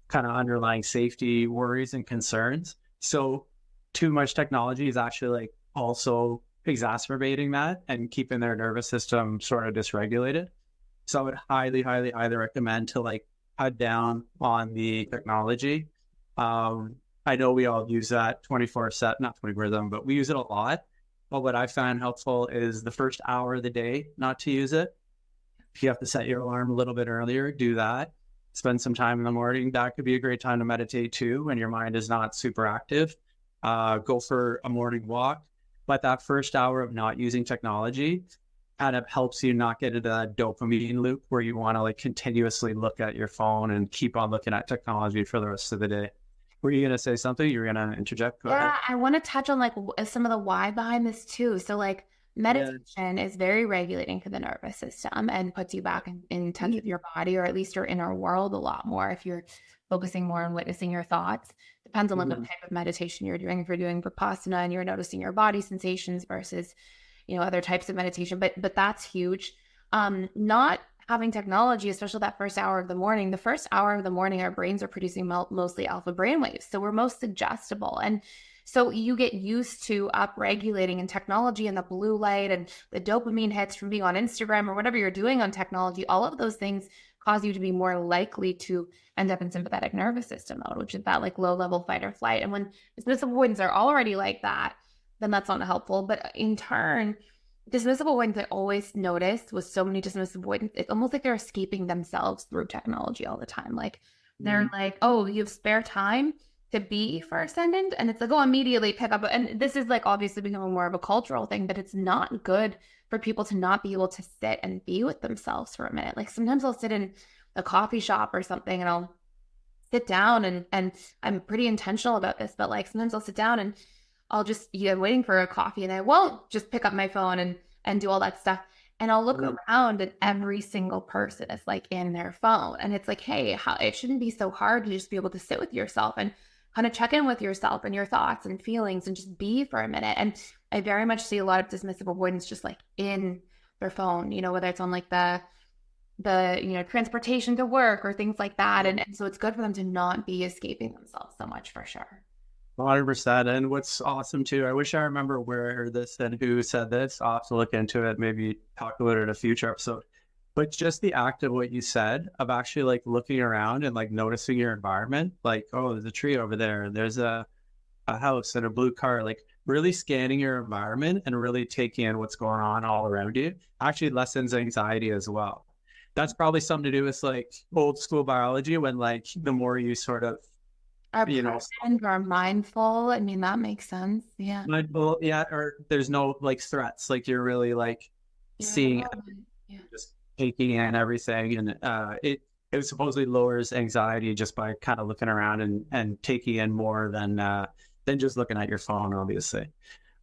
kind of underlying safety worries and concerns. So too much technology is actually like also exacerbating that and keeping their nervous system sort of dysregulated. So I would highly recommend to like cut down on the technology. I know we all use that 24/7, not 24/7, but we use it a lot. But what I found helpful is the first hour of the day not to use it. If you have to set your alarm a little bit earlier, do that. Spend some time in the morning. That could be a great time to meditate too when your mind is not super active. Go for a morning walk. But that first hour of not using technology kind of helps you not get into that dopamine loop where you want to like continuously look at your phone and keep on looking at technology for the rest of the day. Were you going to say something? You were going to interject? Go ahead. I want to touch on like some of the why behind this too. So like meditation is very regulating for the nervous system and puts you back in touch with your body, or at least your inner world a lot more if you're focusing more on witnessing your thoughts. Depends on what type of meditation you're doing. If you're doing Vipassana and you're noticing your body sensations versus, other types of meditation, but that's huge. Not having technology, especially that first hour of the morning, the first hour of the morning, our brains are producing mostly alpha brainwaves. So we're most suggestible. And so you get used to upregulating in technology and the blue light and the dopamine hits from being on Instagram or whatever you're doing on technology. All of those things cause you to be more likely to end up in sympathetic nervous system mode, which is that like low level fight or flight. And when dismissive avoidants are already like that, then that's not helpful. But in turn, dismissive avoidants, I always noticed with so many dismissive avoidants, it's almost like they're escaping themselves through technology all the time. Like they're like, oh, you have spare time to be for ascendant, and it's like, oh, immediately pick up. And this is like obviously becoming more of a cultural thing, but it's not good for people to not be able to sit and be with themselves for a minute. Like sometimes I'll sit in a coffee shop or something and I'll sit down and I'm pretty intentional about this, but like sometimes I'll sit down and I'll just, I'm waiting for a coffee and I won't just pick up my phone and do all that stuff. And I'll look around and every single person is like in their phone. And it's like, hey, it shouldn't be so hard to just be able to sit with yourself and kind of check in with yourself and your thoughts and feelings and just be for a minute. And I very much see a lot of dismissive avoidance just like in their phone, whether it's on like the transportation to work or things like that. And so it's good for them to not be escaping themselves so much, for sure. 100%. And what's awesome too, I wish I remember where I heard this and who said this. I'll have to look into it, maybe talk about it in a future episode. But just the act of what you said of actually like looking around and like noticing your environment, like, oh, there's a tree over there, there's a house and a blue car, like really scanning your environment and really taking in what's going on all around you actually lessens anxiety as well. That's probably something to do with like old school biology, when like the more you sort of are mindful. I mean, that makes sense. Yeah. Mindful, yeah. Or there's no like threats. Like you're really like seeing, just taking in everything, and it supposedly lowers anxiety just by kind of looking around and taking in more than just looking at your phone. Obviously,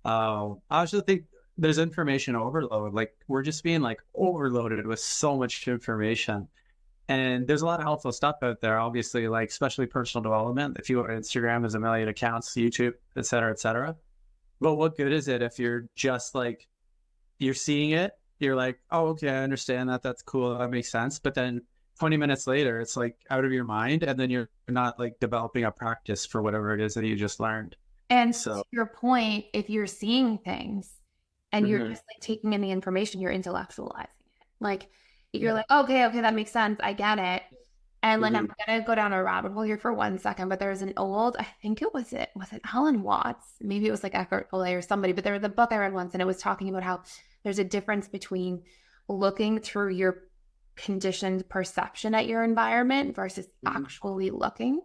I also think there's information overload. Like we're just being like overloaded with so much information. And there's a lot of helpful stuff out there, obviously, like especially personal development. If you go to Instagram, there's a million accounts, YouTube, et cetera, et cetera. But what good is it if you're just like, you're seeing it, you're like, oh, okay, I understand that. That's cool. That makes sense. But then 20 minutes later, it's like out of your mind. And then you're not like developing a practice for whatever it is that you just learned. And so to your point, if you're seeing things and you're just like taking in the information, you're intellectualizing it. Like, you're like, okay, that makes sense. I get it. And then I'm going to go down a rabbit hole here for 1 second, but there's an old, I think was it Alan Watts? Maybe it was like Eckhart Tolle or somebody, but there was a book I read once and it was talking about how there's a difference between looking through your conditioned perception at your environment versus actually looking.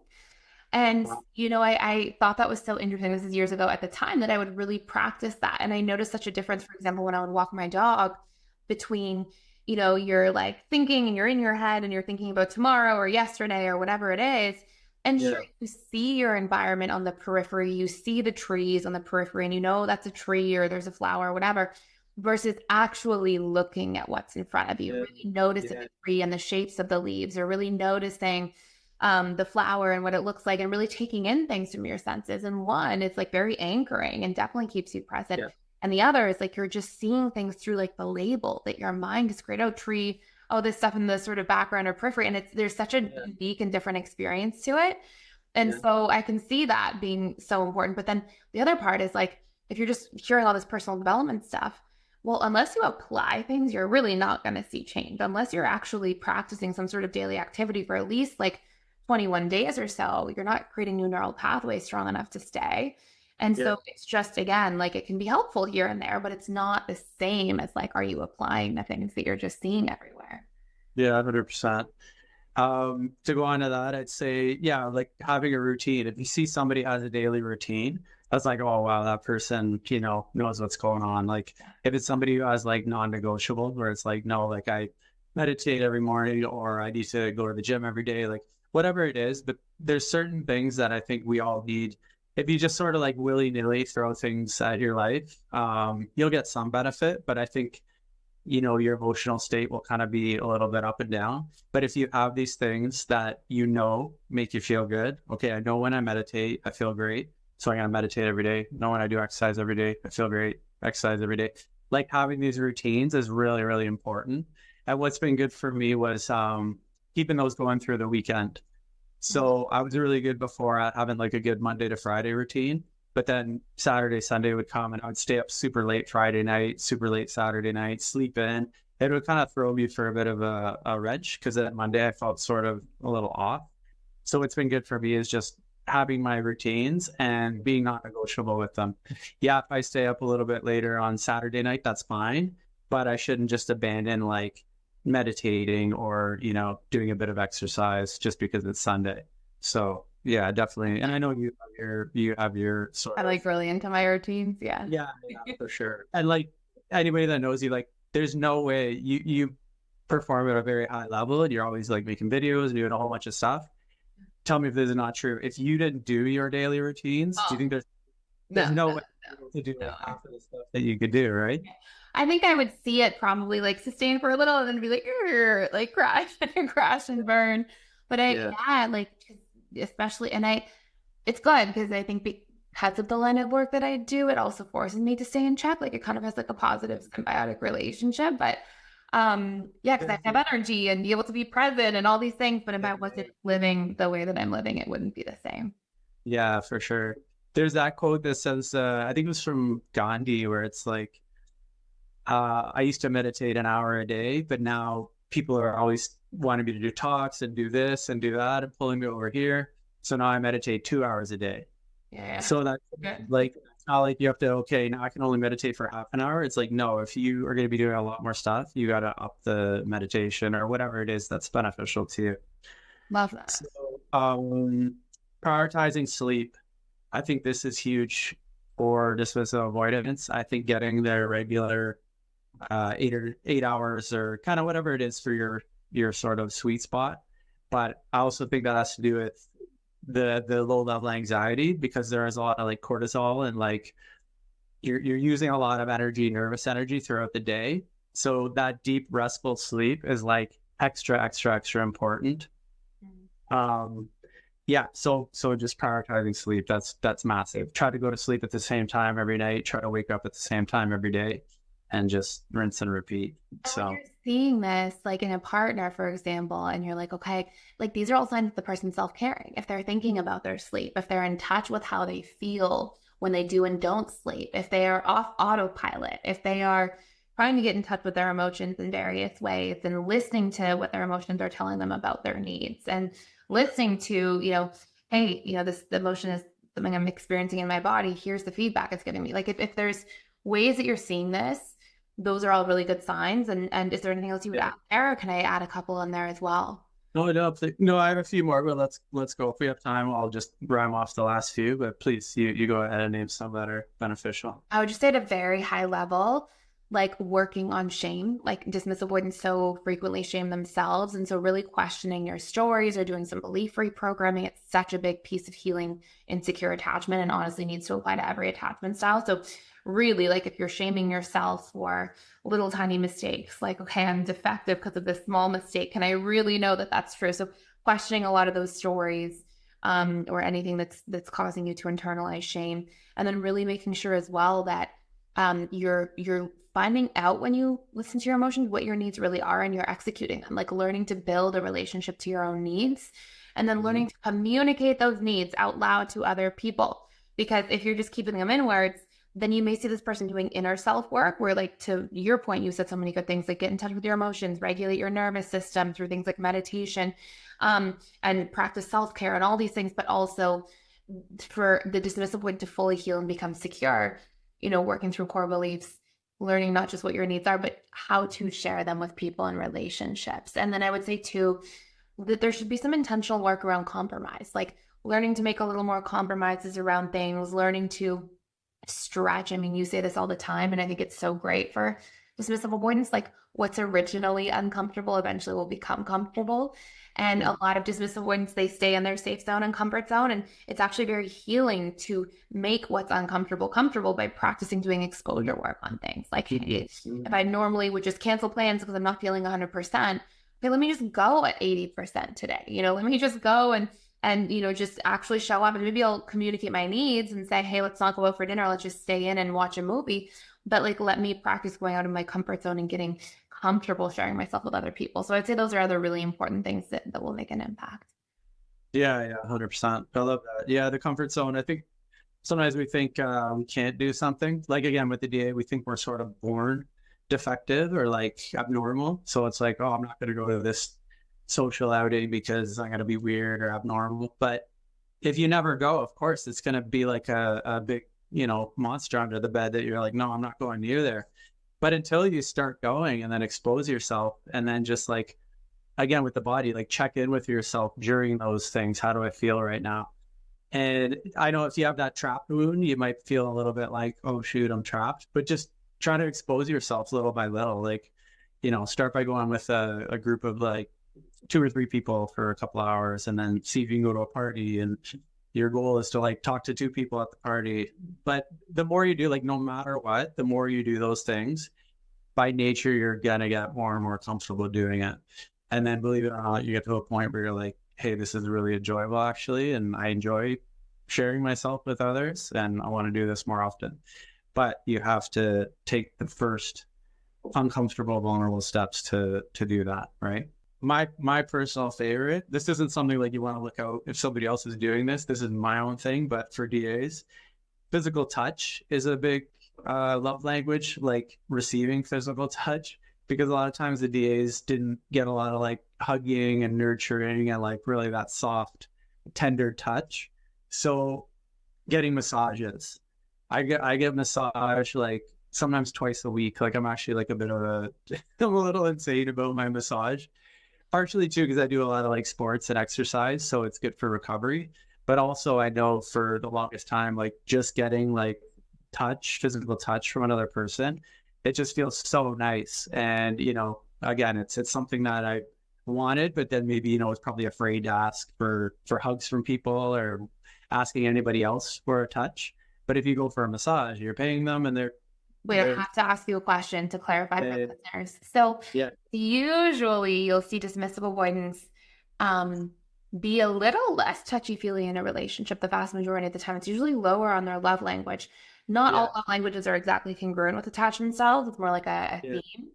And, I thought that was so interesting. This is years ago at the time that I would really practice that. And I noticed such a difference, for example, when I would walk my dog between you're like thinking and you're in your head and you're thinking about tomorrow or yesterday or whatever it is. And sure, you see your environment on the periphery, you see the trees on the periphery and that's a tree or there's a flower or whatever, versus actually looking at what's in front of you, really noticing the tree and the shapes of the leaves, or really noticing the flower and what it looks like, and really taking in things from your senses. And one, it's like very anchoring and definitely keeps you present. Yeah. And the other is like you're just seeing things through like the label that your mind has created. Oh, tree, oh, this stuff in the sort of background or periphery. And there's such a unique and different experience to it. And so I can see that being so important. But then the other part is like, if you're just hearing all this personal development stuff, well, unless you apply things, you're really not going to see change. Unless you're actually practicing some sort of daily activity for at least like 21 days or so, you're not creating new neural pathways strong enough to stay. And so it's just, again, like it can be helpful here and there, but it's not the same as like, are you applying the things that you're just seeing everywhere? Yeah, 100%. To go on to that, I'd say, like having a routine. If you see somebody has a daily routine, that's like, oh, wow, that person, knows what's going on. Like if it's somebody who has like non-negotiable, where it's like, no, like I meditate every morning, or I need to go to the gym every day, like whatever it is. But there's certain things that I think we all need. If you just sort of like willy-nilly throw things at your life, you'll get some benefit. But I think, your emotional state will kind of be a little bit up and down. But if you have these things that make you feel good, okay, I know when I meditate, I feel great. So I'm going to meditate every day. I know when I do exercise every day, I feel great. Exercise every day. Like having these routines is really, really important. And what's been good for me was keeping those going through the weekend. So I was really good before at having like a good Monday to Friday routine. But then Saturday, Sunday would come and I would stay up super late Friday night, super late Saturday night, sleep in. It would kind of throw me for a bit of a wrench because that Monday I felt sort of a little off. So what's been good for me is just having my routines and being non-negotiable with them. Yeah, if I stay up a little bit later on Saturday night, that's fine. But I shouldn't just abandon like meditating or, doing a bit of exercise just because it's Sunday. So yeah, definitely. And I know you have your sort I'm of like really into my routines. Yeah. yeah, for sure. And like anybody that knows you, like there's no way you perform at a very high level and you're always like making videos, doing a whole bunch of stuff. Tell me if this is not true. If you didn't do your daily routines, do you think there's no way to do half of the stuff that you could do, right? I think I would see it probably like sustain for a little and then be like crash and crash and burn. But especially, and it's good because I think because of the line of work that I do, it also forces me to stay in check. Like it kind of has like a positive symbiotic relationship. But because I have energy and be able to be present and all these things. But if I wasn't living the way that I'm living, it wouldn't be the same. Yeah, for sure. There's that quote that says, I think it was from Gandhi, where it's like, I used to meditate an hour a day, but now people are always wanting me to do talks and do this and do that and pulling me over here. So now I meditate 2 hours a day. Yeah. So that's like, it's not like you have to, okay, now I can only meditate for half an hour. It's like, no, if you are going to be doing a lot more stuff, you got to up the meditation or whatever it is that's beneficial to you. Love that. So, prioritizing sleep. I think this is huge for dismissive avoidance. I think getting their regular 8 hours or kind of whatever it is for your sort of sweet spot. But I also think that has to do with the low level anxiety, because there is a lot of like cortisol and like you're using a lot of energy, nervous energy throughout the day. So that deep restful sleep is like extra important. So just prioritizing sleep, that's massive. Try to go to sleep at the same time every night, try to wake up at the same time every day, and just rinse and repeat. So you're seeing this like in a partner, for example, and you're like, okay, like these are all signs of the person self-caring. If they're thinking about their sleep, if they're in touch with how they feel when they do and don't sleep, if they are off autopilot, if they are trying to get in touch with their emotions in various ways and listening to what their emotions are telling them about their needs, and listening to, hey, this emotion is something I'm experiencing in my body. Here's the feedback it's giving me. Like if there's ways that you're seeing this, those are all really good signs. And is there anything else you would add there, or can I add a couple in there as well? No, I have a few more, but let's go. If we have time, I'll just rhyme off the last few, but please, you go ahead and name some that are beneficial. I would just say at a very high level, like working on shame, like dismissive avoidants so frequently shame themselves. And so really questioning your stories or doing some belief reprogramming, it's such a big piece of healing insecure attachment, and honestly needs to apply to every attachment style. So really, like if you're shaming yourself for little tiny mistakes, like, okay, I'm defective because of this small mistake, can I really know that that's true? So questioning a lot of those stories, or anything that's causing you to internalize shame. And then really making sure as well that you're finding out when you listen to your emotions what your needs really are, and you're executing them, like learning to build a relationship to your own needs, and then learning to communicate those needs out loud to other people. Because if you're just keeping them inwards, then you may see this person doing inner self work where, like, to your point, you said so many good things, like get in touch with your emotions, regulate your nervous system through things like meditation, and practice self-care and all these things, but also for the dismissive one to fully heal and become secure, working through core beliefs, learning not just what your needs are, but how to share them with people and relationships. And then I would say too, that there should be some intentional work around compromise, like learning to make a little more compromises around things, learning to stretch. I mean, you say this all the time, and I think it's so great for dismissive avoidance. Like what's originally uncomfortable eventually will become comfortable. And a lot of dismissive avoidants, they stay in their safe zone and comfort zone. And it's actually very healing to make what's uncomfortable comfortable by practicing doing exposure work on things. Like if I normally would just cancel plans because I'm not feeling 100%, okay, let me just go at 80% today. Let me just go and just actually show up, and maybe I'll communicate my needs and say, hey, let's not go out for dinner. Let's just stay in and watch a movie. but like let me practice going out of my comfort zone and getting comfortable sharing myself with other people. So I'd say those are other really important things that will make an impact. Yeah, 100%. I love that. Yeah, the comfort zone. I think sometimes we think we can't do something. Like again, with the DA, we think we're sort of born defective or like abnormal. So it's like, oh, I'm not going to go to this social outing because I'm going to be weird or abnormal. But if you never go, of course, it's going to be like a big, monster under the bed that you're like, no, I'm not going near there. But until you start going and then expose yourself and then just like, again, with the body, like check in with yourself during those things. How do I feel right now? And I know if you have that trapped wound, you might feel a little bit like, oh, shoot, I'm trapped. But just try to expose yourself little by little. Like, start by going with a group of like 2 or 3 people for a couple of hours and then see if you can go to a party. And your goal is to like talk to 2 people at the party. But the more you do, like no matter what, the more you do those things, by nature, you're going to get more and more comfortable doing it. And then believe it or not, you get to a point where you're like, hey, this is really enjoyable actually. And I enjoy sharing myself with others and I want to do this more often. But you have to take the first uncomfortable, vulnerable steps to do that, right? My personal favorite, this isn't something like you want to look out if somebody else is doing this. This is my own thing, but for DAs, physical touch is a big love language, like receiving physical touch, because a lot of times the DAs didn't get a lot of like hugging and nurturing and like really that soft, tender touch. So getting massages, I get massage like sometimes twice a week. Like I'm actually like I'm a little insane about my massage. Partially too, because I do a lot of like sports and exercise, so it's good for recovery. But also I know for the longest time, like just getting like physical touch from another person, it just feels so nice. And, again, it's something that I wanted, but then maybe, was probably afraid to ask for hugs from people or asking anybody else for a touch. But if you go for a massage, you're paying them and they're Wait, I have to ask you a question to clarify for listeners. So usually you'll see dismissive avoidance be a little less touchy-feely in a relationship. The vast majority of the time, it's usually lower on their love language. Not all love languages are exactly congruent with attachment styles. It's more like a theme.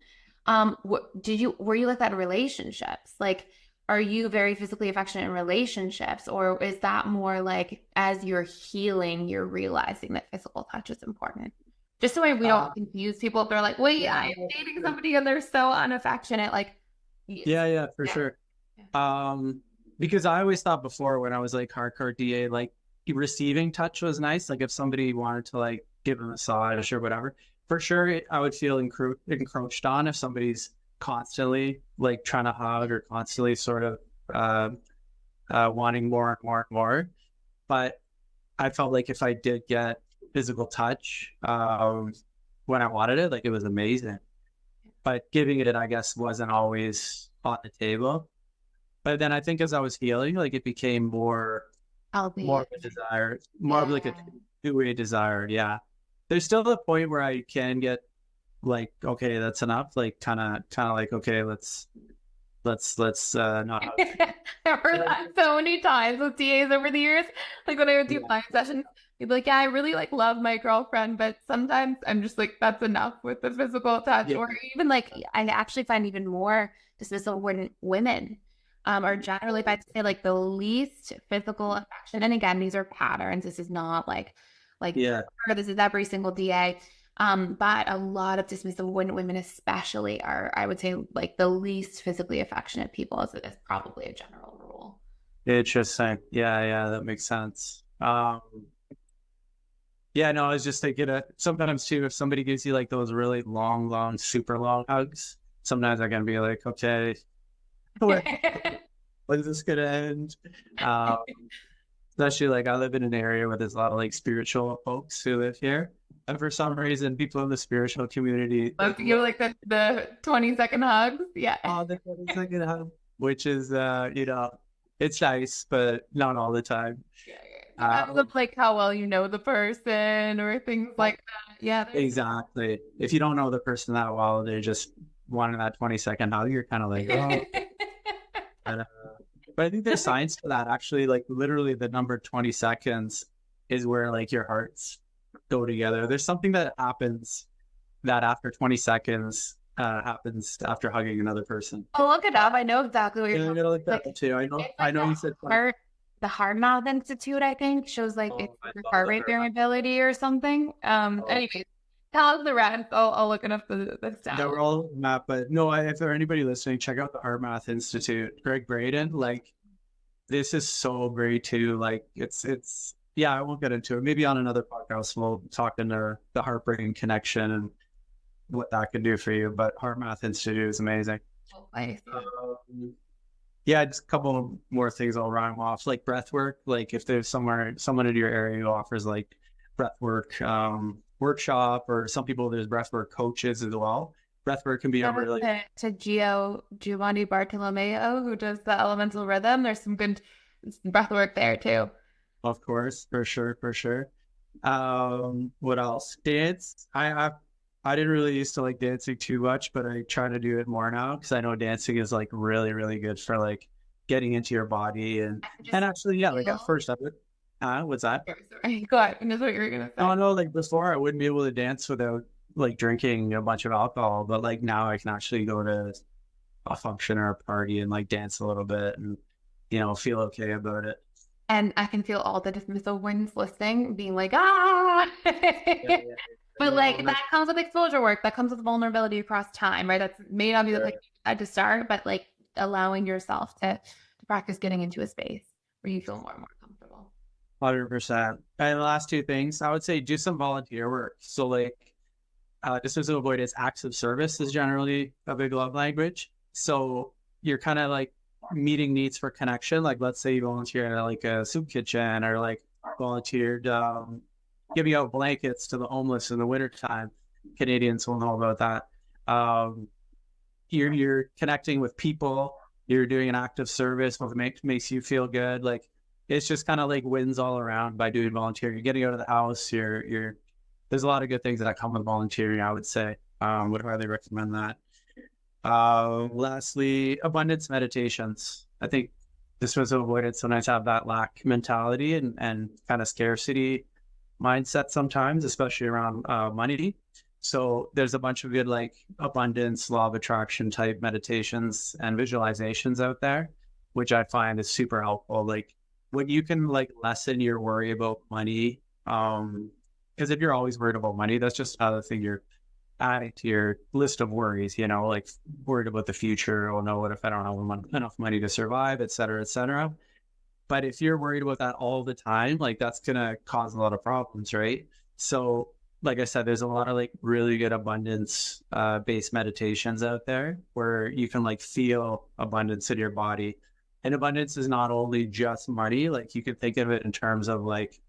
Were you like that in relationships? Like, are you very physically affectionate in relationships, or is that more like as you're healing, you're realizing that physical touch is important? Just so we don't confuse people if they're like, wait, I'm dating somebody and they're so unaffectionate. Like, for sure. Because I always thought before when I was like hardcore DA, like receiving touch was nice. Like if somebody wanted to like give a massage or whatever, for sure I would feel encroached on if somebody's constantly like trying to hug or constantly sort of wanting more and more and more. But I felt like if I did get physical touch when I wanted it, like it was amazing. But giving it, I guess, wasn't always on the table. But then I think as I was healing, like it became more of a desire, more of like a two-way desire. Yeah. There's still a point where I can get like, okay, that's enough. Like kind of like, okay, let's not. I've heard that so many times with DAs over the years. Like when I would do client sessions, you'd be like, yeah, I really like love my girlfriend, but sometimes I'm just like, that's enough with the physical touch. Or even like, I actually find even more dismissive when women are generally, if I'd say like the least physical affection. And again, these are patterns. This is not like this is every single DA. But a lot of dismissive women especially are, I would say, like the least physically affectionate people is probably a general rule. Interesting. Yeah, that makes sense. I was just thinking sometimes too, if somebody gives you like those really long, super long hugs, sometimes I can be like, okay, when is this gonna end? Especially like I live in an area where there's a lot of like spiritual folks who live here. And for some reason, people in the spiritual community love to give like the 20-second hugs. Yeah. Oh, the 20-second hug, which is it's nice, but not all the time. Like how well you know the person or things like that. Yeah. Exactly. If you don't know the person that well, they're just wanting that 20-second hug. You're kind of like, oh. But I think there's science to that. Actually, like literally the number 20 seconds is where like your hearts go together. There's something that happens that after 20 seconds happens after hugging another person. Oh, look it up. I know exactly what you're Yeah, I'm talking gonna look that about. up too. I know you said The Heart Mouth Institute, I think, shows like it's I your love heart the rate heart mouth. variability or something. Oh. Anyways, tell us the rest. I'll look enough the Yeah, stats. we're all map, but no, if there anybody listening, check out the Heart Math Institute. Greg Braden, like this is so great too. Like it's yeah, I won't get into it. Maybe on another podcast we'll talk into the heartbreaking connection and what that can do for you. But Heart Math Institute is amazing. Yeah, just a couple more things I'll rhyme off, like breath work. Like if there's someone in your area who offers like breath work workshop, or some people there's breath work coaches as well. Breath work can be a really to Giovanni Bartolomeo, who does the elemental rhythm. There's some good breath work there too. Of course, for sure. What else? Dance. I didn't really used to like dancing too much, but I try to do it more now because I know dancing is like really, really good for like getting into your body and actually, yeah, like at first I would. What's that? Sorry. Go ahead. Finish what you were gonna say. Oh no, like before I wouldn't be able to dance without like drinking a bunch of alcohol, but like now I can actually go to a function or a party and like dance a little bit and feel okay about it. And I can feel all the dismissive winds listening, being like, ah. Yeah. But like that comes with exposure work. That comes with vulnerability across time, right? That may not be the place to start, but like allowing yourself to practice getting into a space where you feel more and more comfortable. 100%. And the last two things, I would say do some volunteer work. So like dismissive avoidance, acts of service is generally a big love language. So you're kind of like meeting needs for connection. Like let's say you volunteer at like a soup kitchen or like volunteered giving out blankets to the homeless in the wintertime. Canadians will know about that. You're connecting with people. You're doing an act of service, what makes you feel good. Like it's just kind of like wins all around by doing volunteering. You're getting out of the house. There's a lot of good things that come with volunteering, I would say. Would highly recommend that. Lastly, abundance meditations. I think dismissive avoidance sometimes have that lack mentality and kind of scarcity mindset sometimes, especially around money. So there's a bunch of good like abundance, law of attraction type meditations and visualizations out there, which I find is super helpful. Like when you can like lessen your worry about money, because if you're always worried about money, that's just another thing you're adding to your list of worries, like worried about the future. Oh no, what if I don't have enough money to survive, et cetera, et cetera. But if you're worried about that all the time, like that's going to cause a lot of problems, right? So like I said, there's a lot of like really good abundance based meditations out there where you can like feel abundance in your body. And abundance is not only just money. Like you can think of it in terms of like,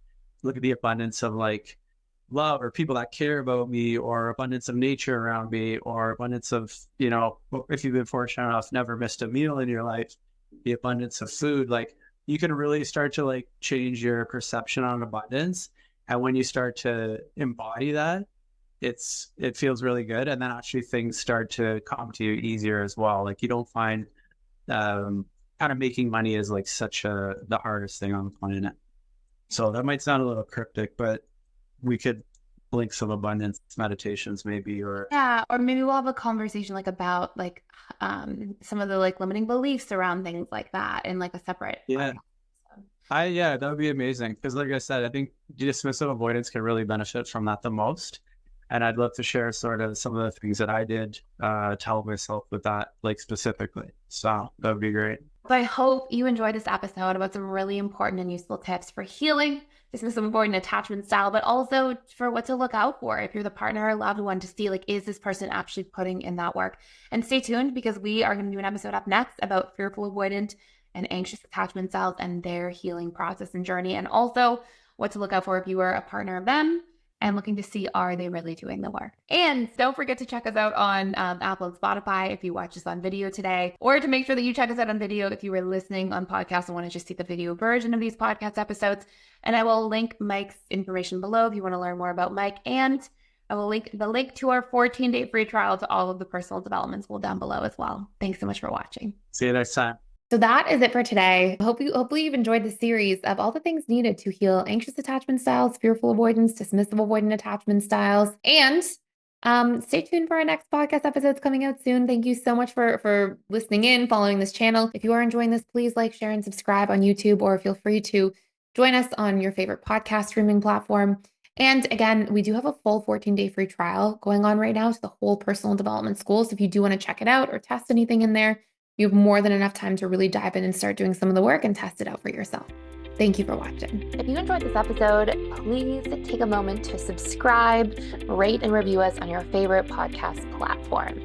look at the abundance of like love or people that care about me, or abundance of nature around me, or abundance of, if you've been fortunate enough, never missed a meal in your life, the abundance of food. Like you can really start to like change your perception on abundance. And when you start to embody that, it feels really good. And then actually things start to come to you easier as well. Like you don't find kind of making money is like the hardest thing on the planet. So that might sound a little cryptic, but we could link some abundance meditations maybe, or maybe we'll have a conversation like about like some of the like limiting beliefs around things like that in like a separate that would be amazing, because like I said, I think dismissive avoidance can really benefit from that the most, and I'd love to share sort of some of the things that I did to help myself with that, like specifically. So that would be great. So I hope you enjoyed this episode about some really important and useful tips for healing dismissive avoidant attachment style, but also for what to look out for if you're the partner or loved one, to see like, is this person actually putting in that work? And stay tuned, because we are going to do an episode up next about fearful avoidant and anxious attachment styles and their healing process and journey, and also what to look out for if you are a partner of them and looking to see, are they really doing the work? And don't forget to check us out on Apple and Spotify if you watch us on video today, or to make sure that you check us out on video if you were listening on podcast and want to just see the video version of these podcast episodes. And I will link Mike's information below if you want to learn more about Mike. And I will link the link to our 14-day free trial to all of the personal development school down below as well. Thanks so much for watching. See you next time. So that is it for today. Hopefully you've enjoyed the series of all the things needed to heal anxious attachment styles, fearful avoidance, dismissive avoidant attachment styles, and Stay tuned for our next podcast episodes coming out soon. Thank you so much for listening in, following this channel. If you are enjoying this, please like, share, and subscribe on YouTube, or feel free to join us on your favorite podcast streaming platform. And again, we do have a full 14-day free trial going on right now to the whole personal development school. So if you do want to check it out or test anything in there, you have more than enough time to really dive in and start doing some of the work and test it out for yourself. Thank you for watching. If you enjoyed this episode, please take a moment to subscribe, rate, and review us on your favorite podcast platform.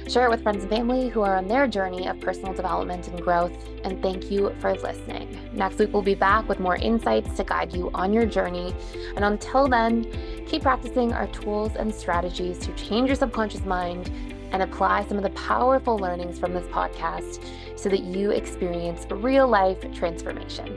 Share it with friends and family who are on their journey of personal development and growth. And thank you for listening. Next week, we'll be back with more insights to guide you on your journey. And until then, keep practicing our tools and strategies to change your subconscious mind and apply some of the powerful learnings from this podcast so that you experience real life transformation.